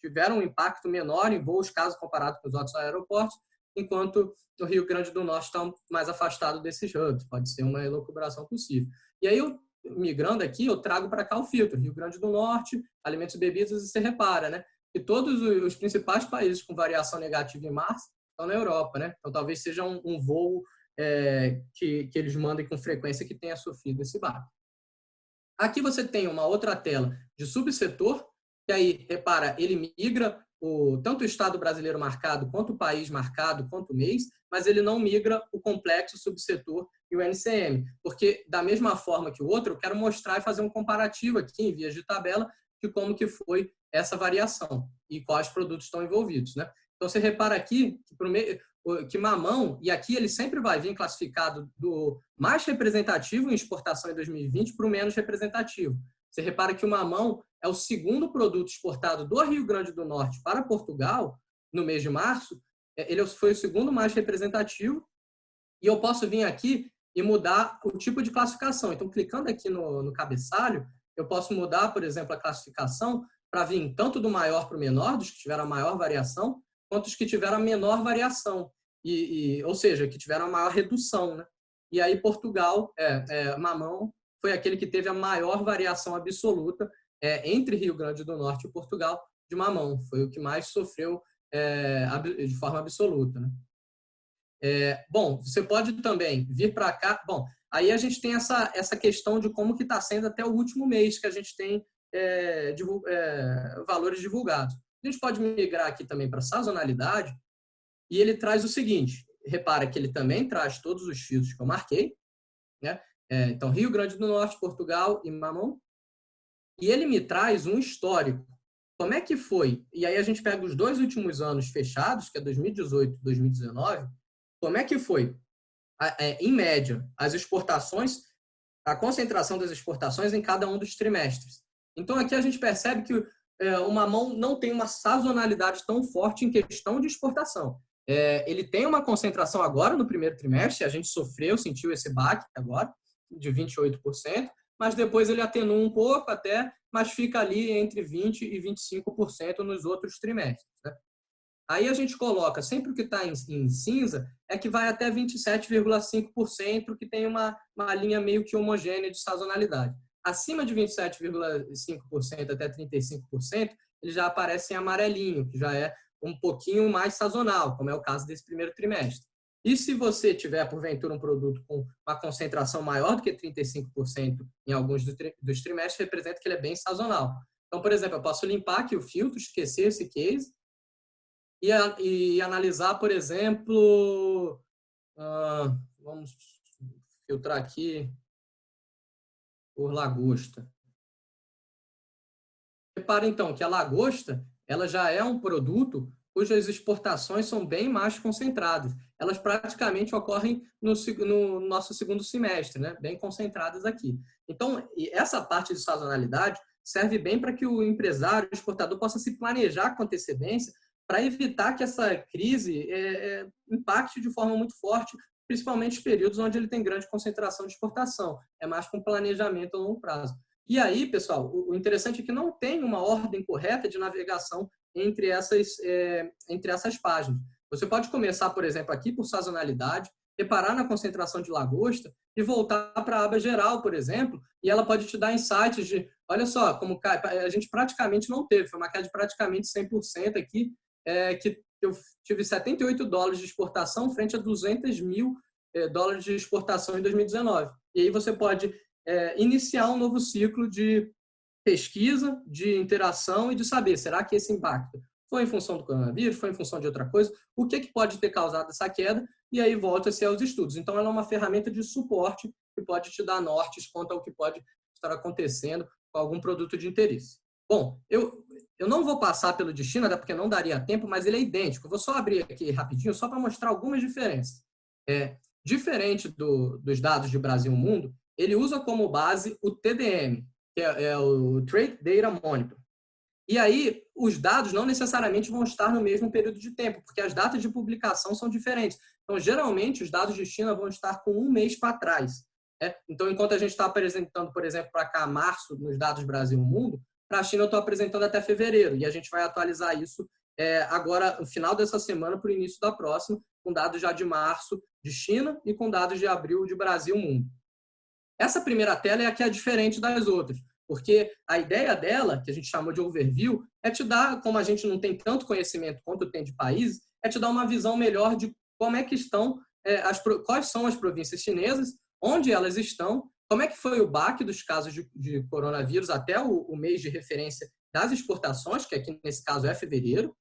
tiveram um impacto menor em voos, caso comparado com os outros aeroportos, enquanto o Rio Grande do Norte está mais afastado desses hubs. Pode ser uma elucubração possível. E aí, migrando aqui, eu trago para cá o filtro. Rio Grande do Norte, alimentos e bebidas, e você repara, né? E todos os principais países com variação negativa em março estão na Europa, né? Então, talvez seja um voo que eles mandem com frequência que tenha sofrido esse baque. Aqui você tem uma outra tela de subsetor, que aí, repara, ele migra tanto o estado brasileiro marcado, quanto o país marcado, quanto o mês, mas ele não migra o complexo, o subsetor e o NCM. Porque, da mesma forma que o outro, eu quero mostrar e fazer um comparativo aqui, em vias de tabela, de como que foi essa variação e quais produtos estão envolvidos, né? Então, você repara aqui que mamão, e aqui ele sempre vai vir classificado do mais representativo em exportação em 2020 para o menos representativo. Você repara que o mamão é o segundo produto exportado do Rio Grande do Norte para Portugal, no mês de março. Ele foi o segundo mais representativo. E eu posso vir aqui e mudar o tipo de classificação. Então, clicando aqui no cabeçalho, eu posso mudar, por exemplo, a classificação para vir tanto do maior para o menor, dos que tiveram a maior variação, quanto os que tiveram a menor variação. Ou seja, que tiveram a maior redução, né? E aí, Portugal, mamão, foi aquele que teve a maior variação absoluta entre Rio Grande do Norte e Portugal de mamão. Foi o que mais sofreu de forma absoluta, né? Bom, você pode também vir para cá. Bom, aí a gente tem essa questão de como que está sendo até o último mês que a gente tem valores divulgados. A gente pode migrar aqui também para sazonalidade e ele traz o seguinte. Repara que ele também traz todos os filtros que eu marquei, né? Então, Rio Grande do Norte, Portugal e mamão. E ele me traz um histórico. Como é que foi? E aí a gente pega os 2 últimos anos fechados, que é 2018 e 2019. Como é que foi? Em média, as exportações, a concentração das exportações em cada um dos trimestres. Então, aqui a gente percebe que o mamão não tem uma sazonalidade tão forte em questão de exportação. Ele tem uma concentração agora no primeiro trimestre, a gente sentiu esse baque agora, de 28%, mas depois ele atenua um pouco até, mas fica ali entre 20% e 25% nos outros trimestres, né? Aí a gente coloca, sempre o que está em cinza, é que vai até 27,5%, que tem uma linha meio que homogênea de sazonalidade. Acima de 27,5% até 35%, ele já aparece em amarelinho, que já é um pouquinho mais sazonal, como é o caso desse primeiro trimestre. E se você tiver, porventura, um produto com uma concentração maior do que 35% em alguns dos trimestres, representa que ele é bem sazonal. Então, por exemplo, eu posso limpar aqui o filtro, esquecer esse case e analisar, por exemplo, vamos filtrar aqui por lagosta. Repara, então, que a lagosta ela já é um produto cujas exportações são bem mais concentradas. Elas praticamente ocorrem no nosso segundo semestre, né? Bem concentradas aqui. Então, essa parte de sazonalidade serve bem para que o empresário, o exportador, possa se planejar com antecedência para evitar que essa crise impacte de forma muito forte, principalmente em períodos onde ele tem grande concentração de exportação. É mais com planejamento a longo prazo. E aí, pessoal, o interessante é que não tem uma ordem correta de navegação entre essas páginas. Você pode começar, por exemplo, aqui por sazonalidade, reparar na concentração de lagosta e voltar para a aba geral, por exemplo, e ela pode te dar insights de, olha só, como a gente praticamente não teve, foi uma queda de praticamente 100% aqui, que eu tive $78 de exportação frente a $200 mil de exportação em 2019. E aí você pode iniciar um novo ciclo de pesquisa, de interação e de saber, será que esse impacto foi em função do coronavírus, foi em função de outra coisa? O que pode ter causado essa queda? E aí volta-se aos estudos. Então, ela é uma ferramenta de suporte que pode te dar nortes quanto ao que pode estar acontecendo com algum produto de interesse. Bom, eu não vou passar pelo de China, porque não daria tempo, mas ele é idêntico. Eu vou só abrir aqui rapidinho, só para mostrar algumas diferenças. Diferente dos dados de Brasil e Mundo, ele usa como base o TDM, que é o Trade Data Monitor. E aí, os dados não necessariamente vão estar no mesmo período de tempo, porque as datas de publicação são diferentes. Então, geralmente, os dados de China vão estar com um mês para trás. Então, enquanto a gente está apresentando, por exemplo, para cá, março, nos dados Brasil e Mundo, para a China eu estou apresentando até fevereiro. E a gente vai atualizar isso agora, no final dessa semana, para o início da próxima, com dados já de março de China e com dados de abril de Brasil e Mundo. Essa primeira tela é a que é diferente das outras, porque a ideia dela, que a gente chamou de overview, é te dar, como a gente não tem tanto conhecimento quanto tem de países, é te dar uma visão melhor de como é que estão, quais são as províncias chinesas, onde elas estão, como é que foi o baque dos casos de coronavírus até o mês de referência das exportações, que aqui nesse caso é fevereiro,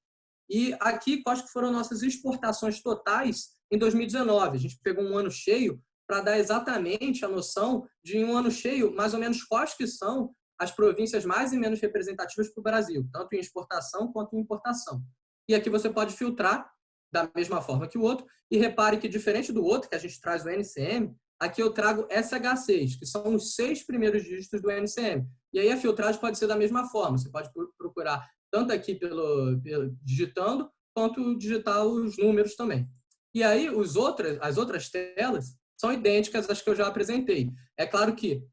E aqui, quais que foram nossas exportações totais em 2019? A gente pegou um ano cheio para dar exatamente a noção de um ano cheio, mais ou menos quais que são as províncias mais e menos representativas para o Brasil, tanto em exportação quanto em importação. E aqui você pode filtrar da mesma forma que o outro, e repare que, diferente do outro, que a gente traz o NCM, aqui eu trago SH6, que são os 6 primeiros dígitos do NCM. E aí a filtragem pode ser da mesma forma, você pode procurar tanto aqui pelo digitando, quanto digitar os números também. E aí as outras telas são idênticas às que eu já apresentei. É claro que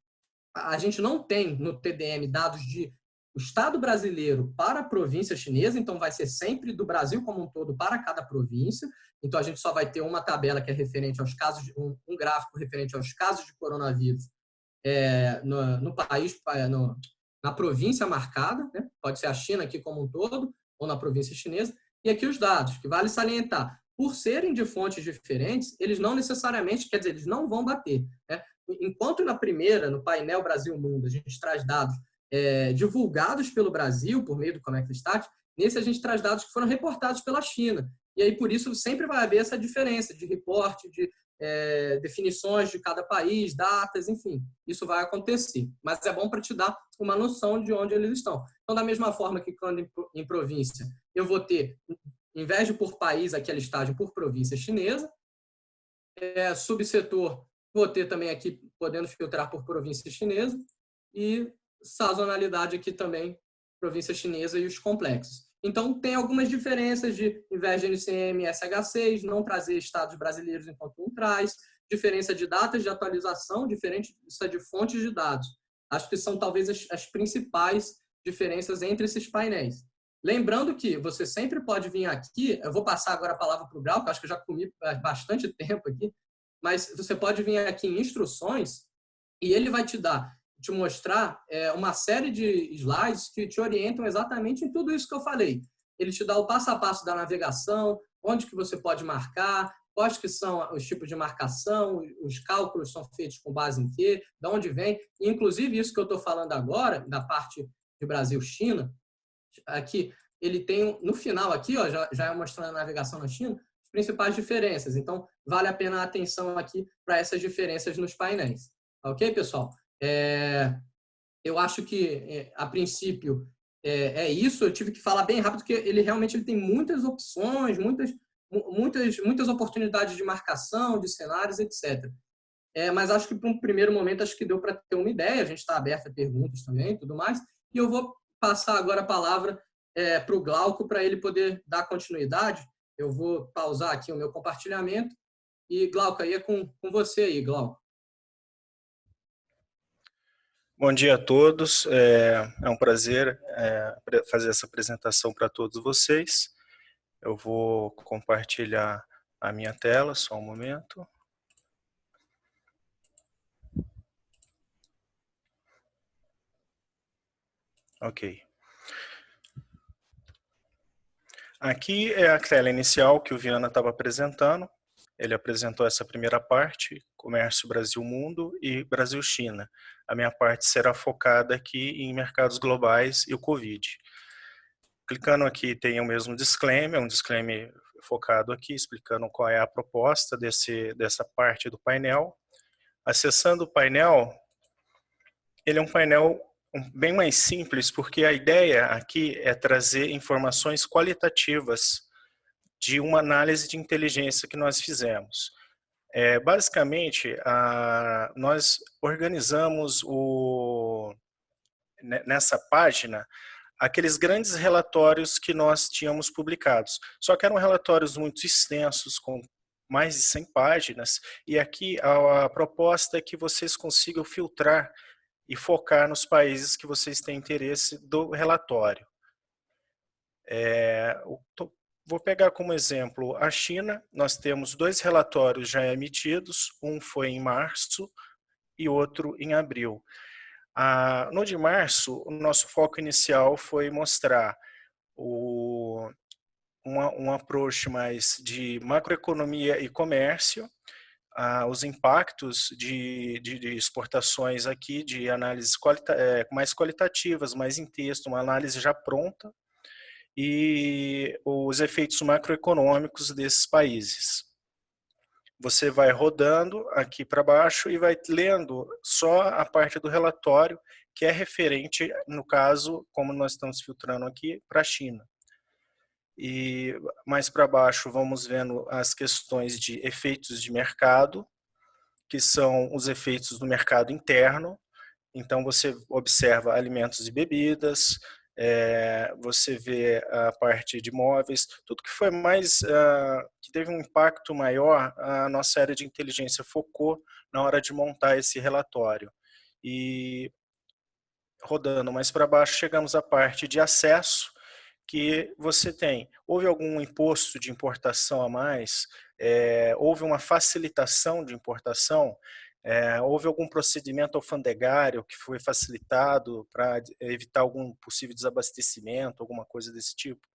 a gente não tem no TDM dados de o Estado brasileiro para a província chinesa, então vai ser sempre do Brasil como um todo para cada província. Então a gente só vai ter uma tabela que é referente aos casos, um gráfico referente aos casos de coronavírus no país, na província marcada, né? Pode ser a China aqui como um todo, ou na província chinesa. E aqui os dados, que vale salientar, por serem de fontes diferentes, eles não necessariamente, quer dizer, eles não vão bater, né? Enquanto na primeira, no painel Brasil-Mundo, a gente traz dados divulgados pelo Brasil, por meio do Conectastat, nesse a gente traz dados que foram reportados pela China. E aí, por isso, sempre vai haver essa diferença de reporte, de definições de cada país, datas, enfim. Isso vai acontecer. Mas é bom para te dar uma noção de onde eles estão. Então, da mesma forma que quando em província, eu vou ter, em vez de por país, aqui a listagem por província chinesa, subsetor, vou ter também aqui, podendo filtrar por província chinesa, e sazonalidade aqui também, província chinesa e os complexos. Então, tem algumas diferenças de, em vez de NCM e SH6, não trazer estados brasileiros enquanto um traz, diferença de datas de atualização, diferença de fontes de dados. Acho que são talvez as principais diferenças entre esses painéis. Lembrando que você sempre pode vir aqui, eu vou passar agora a palavra para o Grau, que acho que eu já comi bastante tempo aqui, mas você pode vir aqui em instruções e ele vai te mostrar uma série de slides que te orientam exatamente em tudo isso que eu falei. Ele te dá o passo a passo da navegação, onde que você pode marcar, quais que são os tipos de marcação, os cálculos são feitos com base em quê, de onde vem. E, inclusive, isso que eu estou falando agora, da parte de Brasil-China, aqui ele tem, no final aqui, ó, já mostrando a navegação na China, as principais diferenças. Então, vale a pena a atenção aqui para essas diferenças nos painéis. Ok, pessoal? Eu acho que, a princípio, isso. Eu tive que falar bem rápido, porque ele realmente tem muitas opções, muitas oportunidades de marcação, de cenários, etc. Mas acho que, para um primeiro momento, acho que deu para ter uma ideia. A gente está aberto a perguntas também e tudo mais. E eu vou passar agora a palavra para o Glauco, para ele poder dar continuidade. Eu vou pausar aqui o meu compartilhamento. E, Glauco, aí é com você aí, Glauco. Bom dia a todos, é um prazer fazer essa apresentação para todos vocês. Eu vou compartilhar a minha tela, só um momento. Ok. Aqui é a tela inicial que o Viana estava apresentando. Ele apresentou essa primeira parte, Comércio Brasil-Mundo e Brasil-China. A minha parte será focada aqui em mercados globais e o Covid. Clicando aqui tem o mesmo disclaimer, um disclaimer focado aqui, explicando qual é a proposta dessa parte do painel. Acessando o painel, ele é um painel bem mais simples, porque a ideia aqui é trazer informações qualitativas de uma análise de inteligência que nós fizemos. Basicamente, nós organizamos nessa página aqueles grandes relatórios que nós tínhamos publicados. Só que eram relatórios muito extensos, com mais de 100 páginas, e aqui a proposta é que vocês consigam filtrar e focar nos países que vocês têm interesse do relatório. Vou pegar como exemplo a China. Nós temos 2 relatórios já emitidos, um foi em março e outro em abril. No de março, o nosso foco inicial foi mostrar um approach mais de macroeconomia e comércio, os impactos de exportações aqui, de análises mais qualitativas, mais em texto, uma análise já pronta. e os efeitos macroeconômicos desses países. Você vai rodando aqui para baixo e vai lendo só a parte do relatório que é referente, no caso, como nós estamos filtrando aqui, para a China. E mais para baixo vamos vendo as questões de efeitos de mercado, que são os efeitos do mercado interno. Então você observa alimentos e bebidas, você vê a parte de imóveis, tudo que foi mais, que teve um impacto maior, a nossa área de inteligência focou na hora de montar esse relatório. E rodando mais para baixo, chegamos à parte de acesso, que você tem, houve algum imposto de importação a mais, houve uma facilitação de importação, houve algum procedimento alfandegário que foi facilitado para evitar algum possível desabastecimento, alguma coisa desse tipo.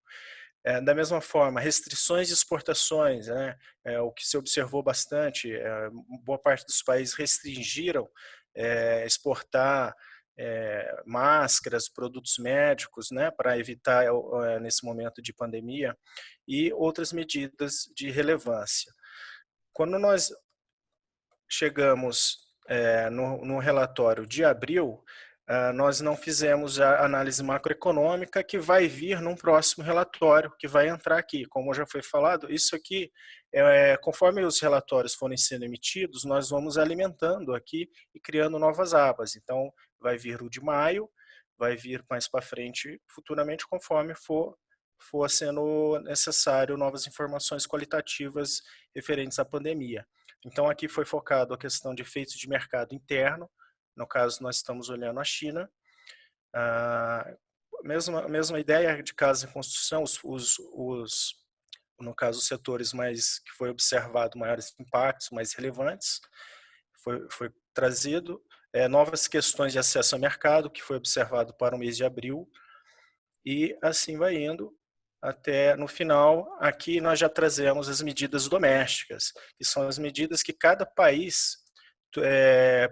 Da mesma forma, restrições de exportações, né? O que se observou bastante, boa parte dos países restringiram exportar máscaras, produtos médicos, né, para evitar nesse momento de pandemia, e outras medidas de relevância. Quando nós chegamos no relatório de abril, nós não fizemos a análise macroeconômica que vai vir num próximo relatório, que vai entrar aqui. Como já foi falado, isso aqui, conforme os relatórios forem sendo emitidos, nós vamos alimentando aqui e criando novas abas. Então, vai vir o de maio, vai vir mais para frente, futuramente, conforme for sendo necessário novas informações qualitativas referentes à pandemia. Então, aqui foi focado a questão de efeitos de mercado interno. No caso, nós estamos olhando a China. Mesma ideia de casa e construção, no caso, os setores que foi observado maiores impactos, mais relevantes, foi trazido. Novas questões de acesso ao mercado, que foi observado para o mês de abril, e assim vai indo até no final. Aqui nós já trazemos as medidas domésticas, que são as medidas que cada país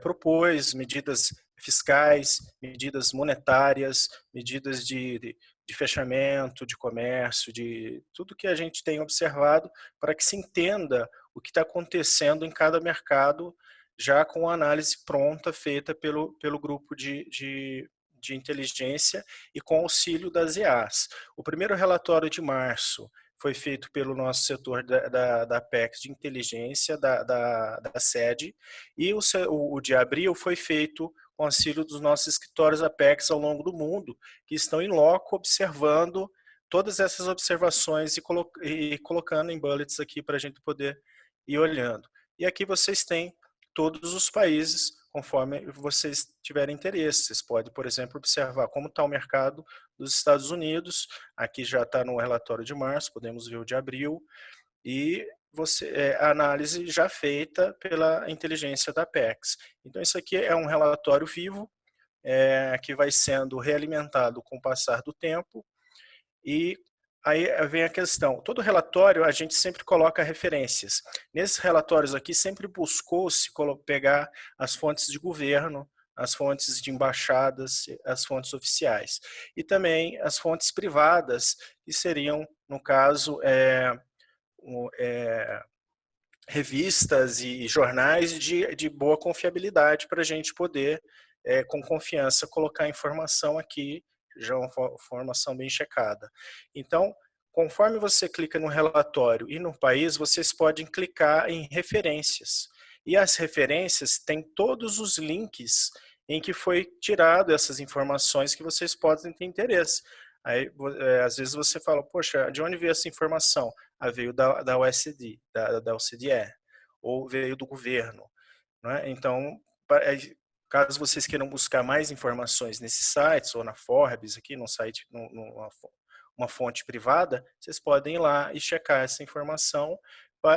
propôs, medidas fiscais, medidas monetárias, medidas de fechamento, de comércio, de tudo que a gente tem observado, para que se entenda o que está acontecendo em cada mercado, já com a análise pronta, feita pelo grupo de inteligência e com auxílio das EAs. O primeiro relatório de março foi feito pelo nosso setor da Apex de inteligência, da sede, e o de abril foi feito com auxílio dos nossos escritórios Apex ao longo do mundo, que estão em loco observando todas essas observações e colocando em bullets aqui para a gente poder ir olhando. E aqui vocês têm todos os países, conforme vocês tiverem interesse. Vocês podem, por exemplo, observar como está o mercado dos Estados Unidos. Aqui já está no relatório de março, podemos ver o de abril. E a análise já feita pela inteligência da Apex. Então, isso aqui é um relatório vivo, que vai sendo realimentado com o passar do tempo. E aí vem a questão, todo relatório a gente sempre coloca referências. Nesses relatórios aqui sempre buscou-se pegar as fontes de governo, as fontes de embaixadas, as fontes oficiais. E também as fontes privadas, que seriam, no caso, revistas e jornais de boa confiabilidade para a gente poder, com confiança, colocar a informação aqui, já uma informação bem checada. Então, conforme você clica no relatório e no país, vocês podem clicar em referências. E as referências têm todos os links em que foi tirado essas informações que vocês podem ter interesse. Aí, às vezes você fala, poxa, de onde veio essa informação? Veio da OSD, da OCDE, ou veio do governo. Né? Então, caso vocês queiram buscar mais informações nesses sites, ou na Forbes, aqui no site, uma fonte privada, vocês podem ir lá e checar essa informação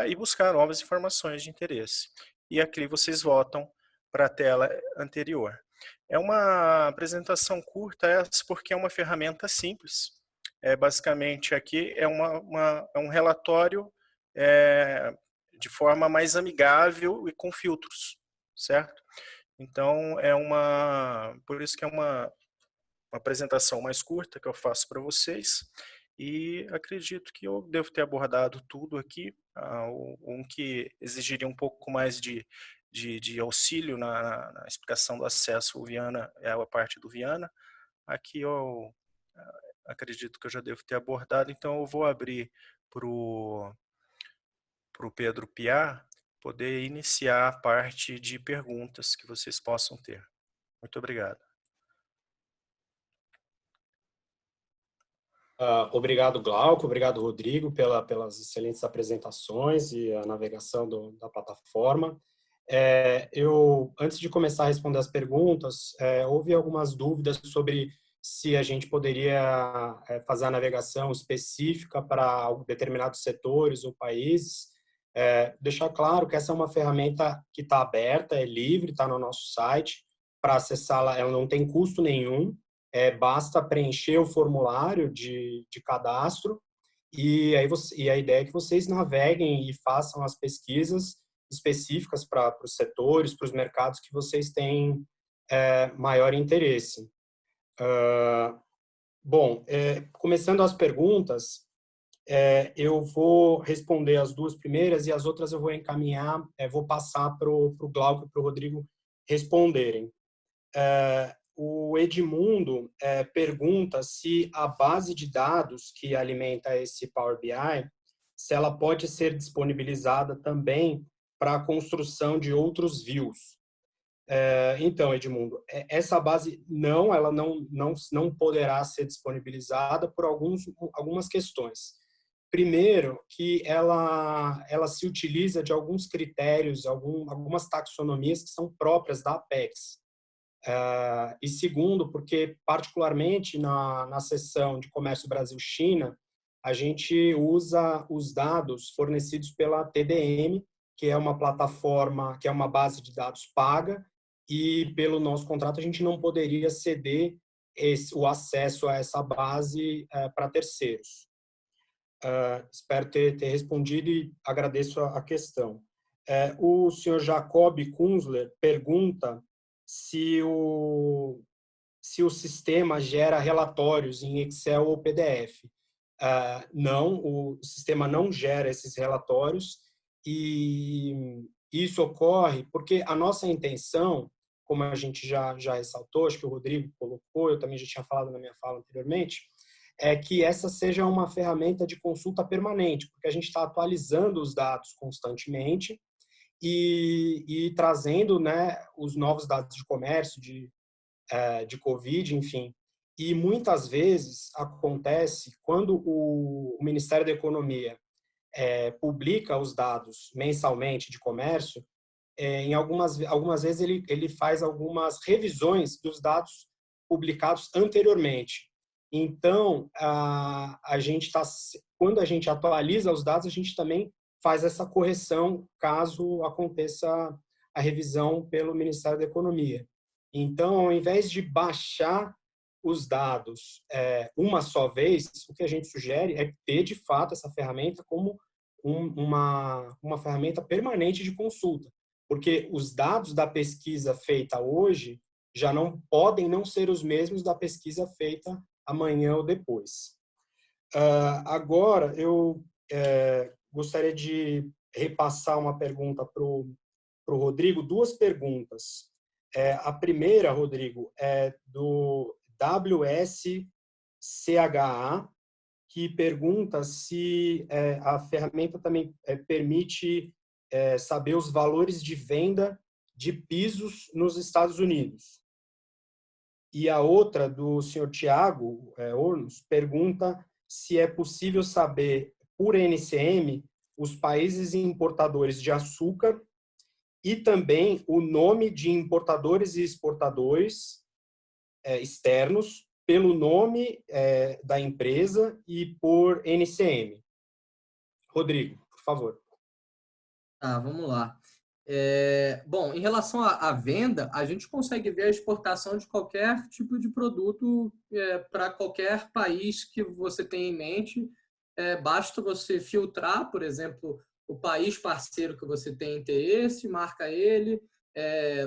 e buscar novas informações de interesse. E aqui vocês voltam para a tela anterior. É uma apresentação curta essa, porque é uma ferramenta simples. Basicamente, aqui é um relatório de forma mais amigável e com filtros, certo? Então, por isso que é uma apresentação mais curta que eu faço para vocês. e acredito que eu devo ter abordado tudo aqui. Um que exigiria um pouco mais de auxílio na explicação do acesso, o Viana é a parte do Viana. Aqui eu acredito que eu já devo ter abordado, então eu vou abrir para o Pedro Piar poder iniciar a parte de perguntas que vocês possam ter. Muito obrigado. Obrigado, Glauco, obrigado, Rodrigo, pelas excelentes apresentações e a navegação da plataforma. Antes de começar a responder as perguntas, houve algumas dúvidas sobre se a gente poderia fazer a navegação específica para determinados setores ou países. Deixar claro que essa é uma ferramenta que está aberta, é livre, está no nosso site. Para acessá-la, ela não tem custo nenhum. Basta preencher o formulário de cadastro e a ideia é que vocês naveguem e façam as pesquisas específicas para os setores, para os mercados que vocês têm maior interesse. Começando as perguntas, eu vou responder as duas primeiras e as outras eu vou encaminhar, vou passar para o Glauco e para o Rodrigo responderem. O Edmundo pergunta se a base de dados que alimenta esse Power BI, se ela pode ser disponibilizada também para a construção de outros views. Então, Edmundo, essa base ela não poderá ser disponibilizada por algumas questões. Primeiro, que ela se utiliza de alguns critérios, algumas taxonomias que são próprias da Apex. E segundo, porque particularmente na seção de Comércio Brasil-China, a gente usa os dados fornecidos pela TDM, que é uma plataforma, que é uma base de dados paga, e pelo nosso contrato a gente não poderia ceder o acesso a essa base para terceiros. Espero ter respondido e agradeço a questão. O senhor Jacob Kunzler pergunta se o sistema gera relatórios em Excel ou PDF. Não, o sistema não gera esses relatórios e isso ocorre porque a nossa intenção, como a gente já ressaltou, acho que o Rodrigo colocou, eu também já tinha falado na minha fala anteriormente, é que essa seja uma ferramenta de consulta permanente, porque a gente está atualizando os dados constantemente e trazendo, né, os novos dados de comércio, de Covid, enfim. E muitas vezes acontece quando o Ministério da Economia publica os dados mensalmente de comércio, em algumas vezes ele faz algumas revisões dos dados publicados anteriormente. Então, quando a gente atualiza os dados, a gente também faz essa correção caso aconteça a revisão pelo Ministério da Economia. Então, ao invés de baixar os dados uma só vez, o que a gente sugere é ter, de fato, essa ferramenta como uma ferramenta permanente de consulta, porque os dados da pesquisa feita hoje já não podem não ser os mesmos da pesquisa feita amanhã ou depois. Agora, eu gostaria de repassar uma pergunta para o Rodrigo, duas perguntas. A primeira, Rodrigo, é do WSCHA, que pergunta se a ferramenta também permite saber os valores de venda de pisos nos Estados Unidos. E a outra, do senhor Tiago Ornos, pergunta se é possível saber, por NCM, os países importadores de açúcar e também o nome de importadores e exportadores externos pelo nome da empresa e por NCM. Rodrigo, por favor. Vamos lá. Bom, em relação à venda, a gente consegue ver a exportação de qualquer tipo de produto para qualquer país que você tenha em mente. Basta você filtrar, por exemplo, o país parceiro que você tem interesse, marca ele.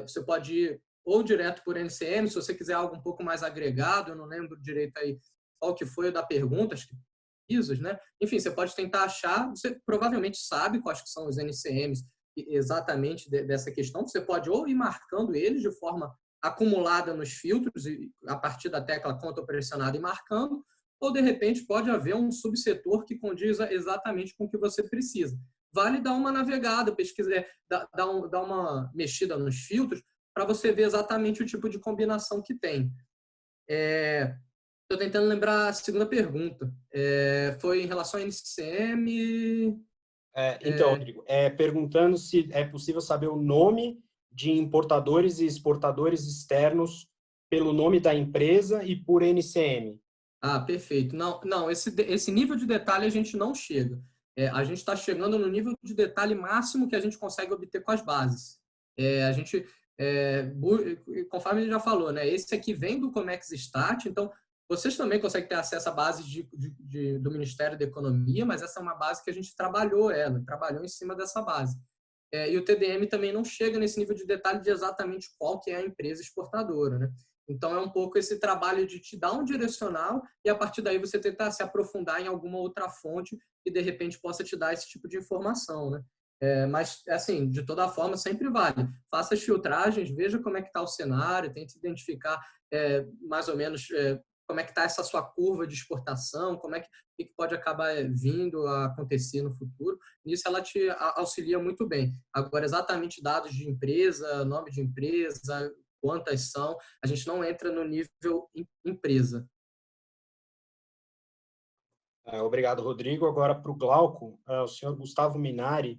Você pode ir ou direto por NCM, se você quiser algo um pouco mais agregado, eu não lembro direito aí qual que foi da pergunta, acho que divisas, né? Enfim, você pode tentar achar, você provavelmente sabe quais que são os NCMs exatamente dessa questão, você pode ou ir marcando eles de forma acumulada nos filtros, e a partir da tecla conta pressionada e marcando, ou de repente pode haver um subsetor que condiza exatamente com o que você precisa. Vale dar uma navegada, pesquisar, dar uma mexida nos filtros para você ver exatamente o tipo de combinação que tem. Estou tentando lembrar a segunda pergunta. Foi em relação ao NCM. Então, Rodrigo, perguntando se é possível saber o nome de importadores e exportadores externos pelo nome da empresa e por NCM. Ah, perfeito. Não, esse nível de detalhe a gente não chega. A gente está chegando no nível de detalhe máximo que a gente consegue obter com as bases. A gente, conforme a gente já falou, né? Esse aqui vem do Comex Stat, então vocês também conseguem ter acesso à base do Ministério da Economia, mas essa é uma base que a gente trabalhou em cima dessa base. E o TDM também não chega nesse nível de detalhe de exatamente qual que é a empresa exportadora, né? Então, é um pouco esse trabalho de te dar um direcional e, a partir daí, você tentar se aprofundar em alguma outra fonte que, de repente, possa te dar esse tipo de informação, né? Mas, assim, de toda forma, sempre vale. Faça as filtragens, veja como é que está o cenário, tente identificar mais ou menos como é que está essa sua curva de exportação, como é que pode acabar vindo a acontecer no futuro. Nisso, ela te auxilia muito bem. Agora, exatamente dados de empresa, nome de empresa, quantas são, a gente não entra no nível empresa. Obrigado, Rodrigo. Agora, para o Glauco, o senhor Gustavo Minari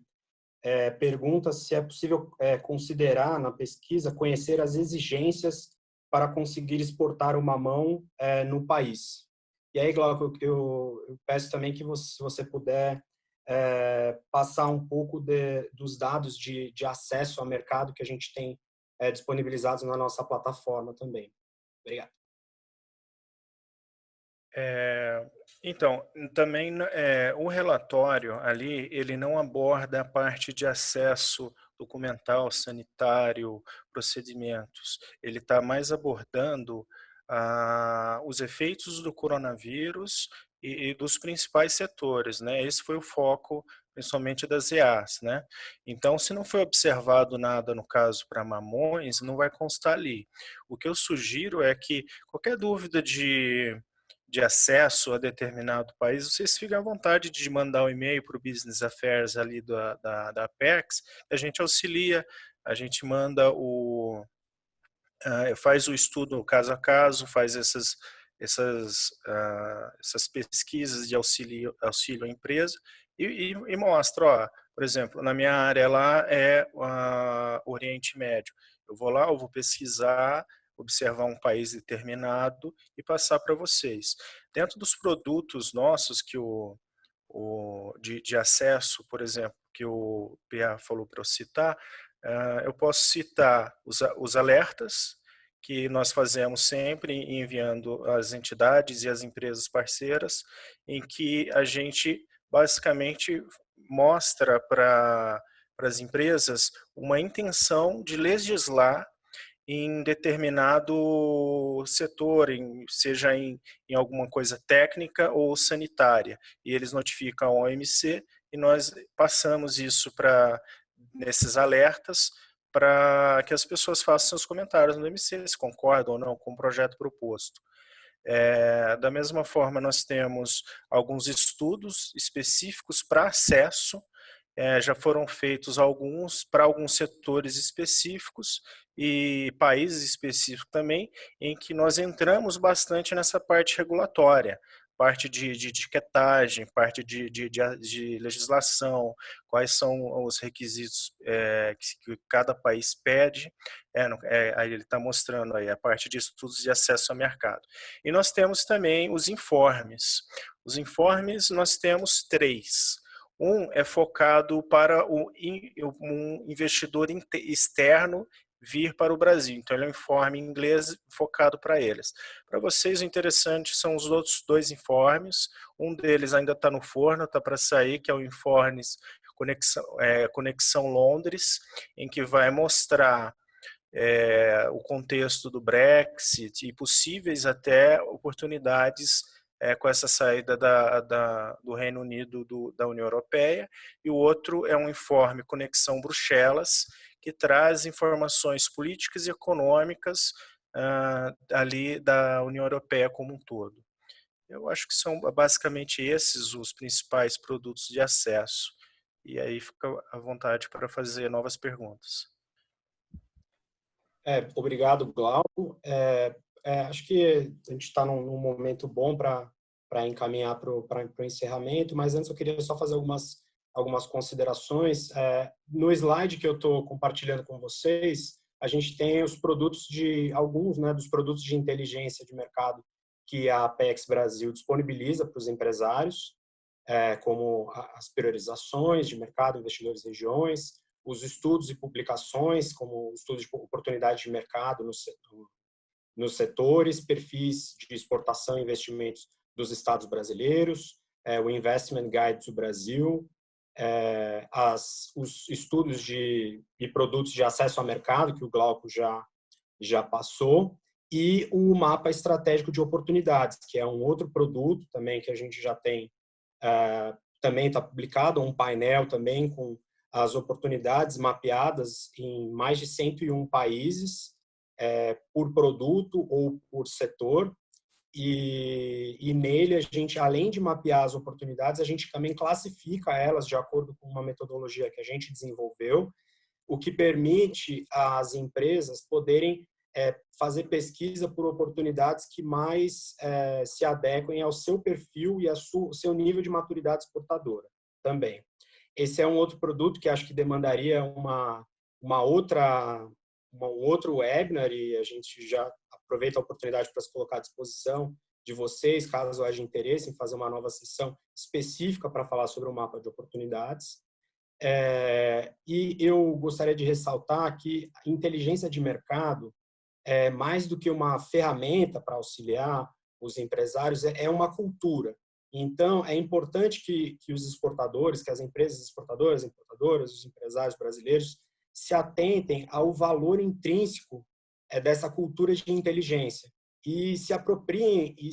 pergunta se é possível considerar na pesquisa, conhecer as exigências para conseguir exportar o mamão no país. E aí, Glauco, eu peço também que se você puder passar um pouco dos dados de acesso ao mercado que a gente tem disponibilizados na nossa plataforma também. Obrigado. Então, também o relatório ali, ele não aborda a parte de acesso documental, sanitário, procedimentos. Ele está mais abordando os efeitos do coronavírus e dos principais setores, né? Esse foi o foco, principalmente das EAs, né? Então, se não foi observado nada, no caso, para mamões, não vai constar ali. O que eu sugiro é que qualquer dúvida de acesso a determinado país, vocês ficam à vontade de mandar um e-mail para o Business Affairs ali da Apex, a gente auxilia, a gente manda faz o estudo caso a caso, faz essas pesquisas de auxílio à empresa e mostra, ó, por exemplo, na minha área lá é o Oriente Médio. Eu vou lá, eu vou pesquisar, observar um país determinado e passar para vocês. Dentro dos produtos nossos que de acesso, por exemplo, que o PA falou para eu citar, eu posso citar os alertas que nós fazemos sempre enviando às entidades e às empresas parceiras, em que a gente basicamente mostra para as empresas uma intenção de legislar em determinado setor, seja em alguma coisa técnica ou sanitária. E eles notificam a OMC e nós passamos isso nesses alertas para que as pessoas façam seus comentários no OMC, se concordam ou não com o projeto proposto. Da mesma forma, nós temos alguns estudos específicos para acesso, já foram feitos alguns para alguns setores específicos e países específicos também, em que nós entramos bastante nessa parte regulatória, parte de etiquetagem, parte de legislação, quais são os requisitos que cada país pede. Aí ele está mostrando aí a parte de estudos de acesso ao mercado. E nós temos também os informes. Os informes nós temos 3. Um é focado para um investidor externo vir para o Brasil. Então, ele é um informe em inglês focado para eles. Para vocês, o interessante são os outros 2 informes. Um deles ainda está no forno, está para sair, que é o Informes Conexão Londres, em que vai mostrar o contexto do Brexit e possíveis até oportunidades com essa saída do Reino Unido da União Europeia, e o outro é um informe Conexão Bruxelas, que traz informações políticas e econômicas ali da União Europeia como um todo. Eu acho que são basicamente esses os principais produtos de acesso. E aí fica à vontade para fazer novas perguntas. Obrigado, Glauco. Acho que a gente está num momento bom para encaminhar para o encerramento, mas antes eu queria só fazer algumas considerações. No slide que eu estou compartilhando com vocês, a gente tem os produtos alguns dos produtos de inteligência de mercado que a Apex Brasil disponibiliza para os empresários, como as priorizações de mercado, investidores e regiões, os estudos e publicações, como estudos de oportunidade de mercado nos setores, perfis de exportação e investimentos dos estados brasileiros, o Investment Guide do Brasil, os estudos e produtos de acesso ao mercado, que o Glauco já passou, e o mapa estratégico de oportunidades, que é um outro produto também que a gente já tem, também está publicado, um painel também com as oportunidades mapeadas em mais de 101 países, por produto ou por setor, e nele a gente, além de mapear as oportunidades, a gente também classifica elas de acordo com uma metodologia que a gente desenvolveu, o que permite às empresas poderem fazer pesquisa por oportunidades que mais se adequem ao seu perfil e ao seu nível de maturidade exportadora também. Esse é um outro produto que acho que demandaria um outro webinar, e a gente já aproveita a oportunidade para se colocar à disposição de vocês, caso haja interesse em fazer uma nova sessão específica para falar sobre o mapa de oportunidades. E eu gostaria de ressaltar que a inteligência de mercado, mais do que uma ferramenta para auxiliar os empresários, é uma cultura. Então, é importante que os exportadores, que as empresas exportadoras, importadoras, os empresários brasileiros se atentem ao valor intrínseco dessa cultura de inteligência e se apropriem e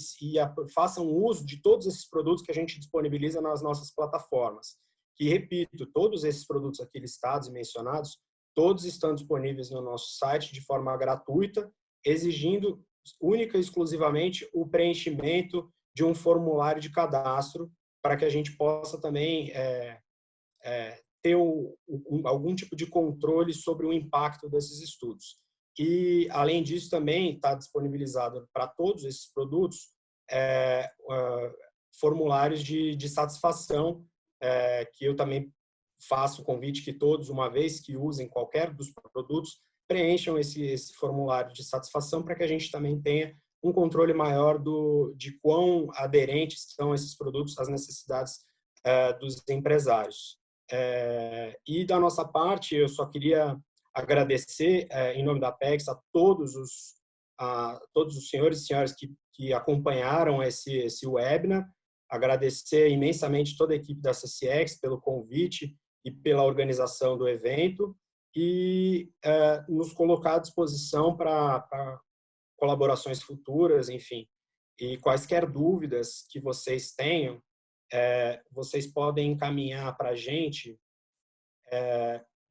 façam uso de todos esses produtos que a gente disponibiliza nas nossas plataformas. Que, repito, todos esses produtos aqui listados e mencionados, todos estão disponíveis no nosso site de forma gratuita, exigindo única e exclusivamente o preenchimento de um formulário de cadastro para que a gente possa também ter algum tipo de controle sobre o impacto desses estudos. E, além disso, também está disponibilizado para todos esses produtos formulários de satisfação, que eu também faço o convite que todos, uma vez que usem qualquer dos produtos, preencham esse formulário de satisfação para que a gente também tenha um controle maior de quão aderentes estão esses produtos às necessidades dos empresários. E da nossa parte, eu só queria agradecer, em nome da Apex, a todos os senhores e senhoras que acompanharam esse webinar, agradecer imensamente toda a equipe da CCX pelo convite e pela organização do evento, e nos colocar à disposição para colaborações futuras, enfim. E quaisquer dúvidas que vocês tenham, vocês podem encaminhar para a gente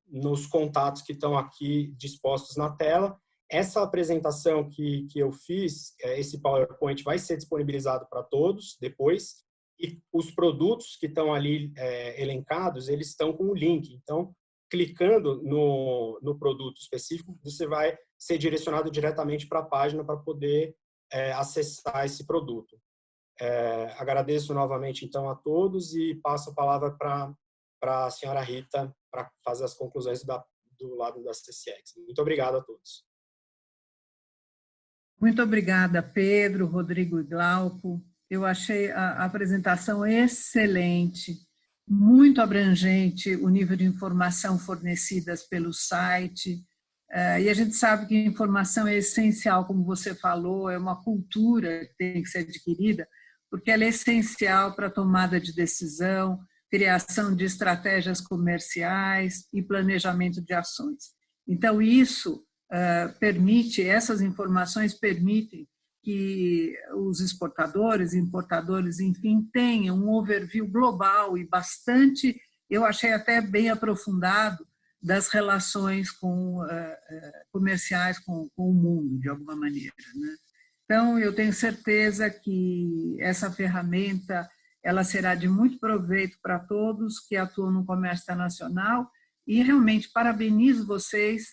nos contatos que estão aqui dispostos na tela. Essa apresentação que eu fiz, esse PowerPoint vai ser disponibilizado para todos depois, e os produtos que estão ali elencados, eles estão com o link. Então, clicando no produto específico, você vai ser direcionado diretamente para a página para poder acessar esse produto. Agradeço novamente, então, a todos e passo a palavra para a senhora Rita para fazer as conclusões do lado da CCX. Muito obrigado a todos. Muito obrigada, Pedro, Rodrigo e Glauco. Eu achei a apresentação excelente, muito abrangente, o nível de informação fornecidas pelo site. E a gente sabe que a informação é essencial, como você falou, é uma cultura que tem que ser adquirida, porque ela é essencial para a tomada de decisão, criação de estratégias comerciais e planejamento de ações. Então, isso essas informações permitem que os exportadores, importadores, enfim, tenham um overview global e bastante, eu achei até bem aprofundado, das relações comerciais com o mundo, de alguma maneira, né? Então, eu tenho certeza que essa ferramenta ela será de muito proveito para todos que atuam no comércio internacional e realmente parabenizo vocês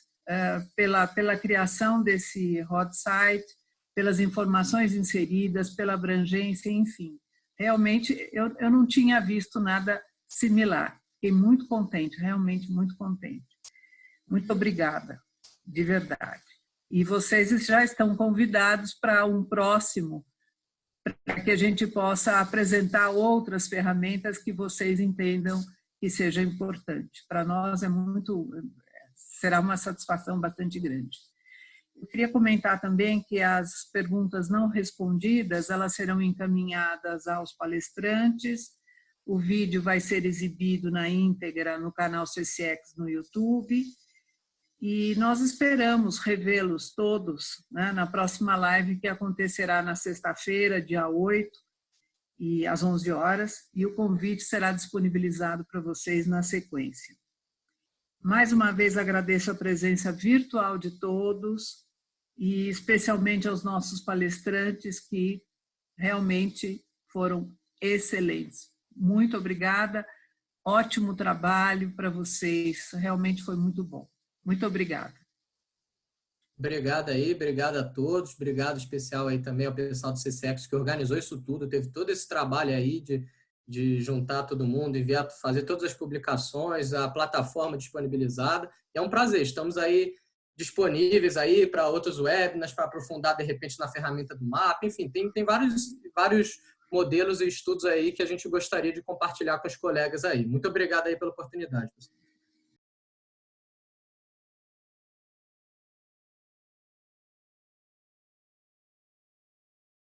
pela criação desse hot site, pelas informações inseridas, pela abrangência, enfim. Realmente, eu não tinha visto nada similar. Fiquei muito contente, realmente muito contente. Muito obrigada, de verdade. E vocês já estão convidados para um próximo, para que a gente possa apresentar outras ferramentas que vocês entendam que seja importante. Para nós será uma satisfação bastante grande. Eu queria comentar também que as perguntas não respondidas, elas serão encaminhadas aos palestrantes. O vídeo vai ser exibido na íntegra no canal CCX no YouTube. E nós esperamos revê-los todos, né, na próxima live que acontecerá na sexta-feira, dia 8, e às 11 horas, e o convite será disponibilizado para vocês na sequência. Mais uma vez agradeço a presença virtual de todos e especialmente aos nossos palestrantes que realmente foram excelentes. Muito obrigada, ótimo trabalho para vocês, realmente foi muito bom. Muito obrigada. Obrigado aí, obrigado a todos, obrigado especial aí também ao pessoal do CCX que organizou isso tudo, teve todo esse trabalho aí de juntar todo mundo, enviar, fazer todas as publicações, a plataforma disponibilizada. É um prazer, estamos aí disponíveis aí para outros webinars, para aprofundar de repente na ferramenta do mapa, enfim, tem vários modelos e estudos aí que a gente gostaria de compartilhar com os colegas aí. Muito obrigado aí pela oportunidade, pessoal.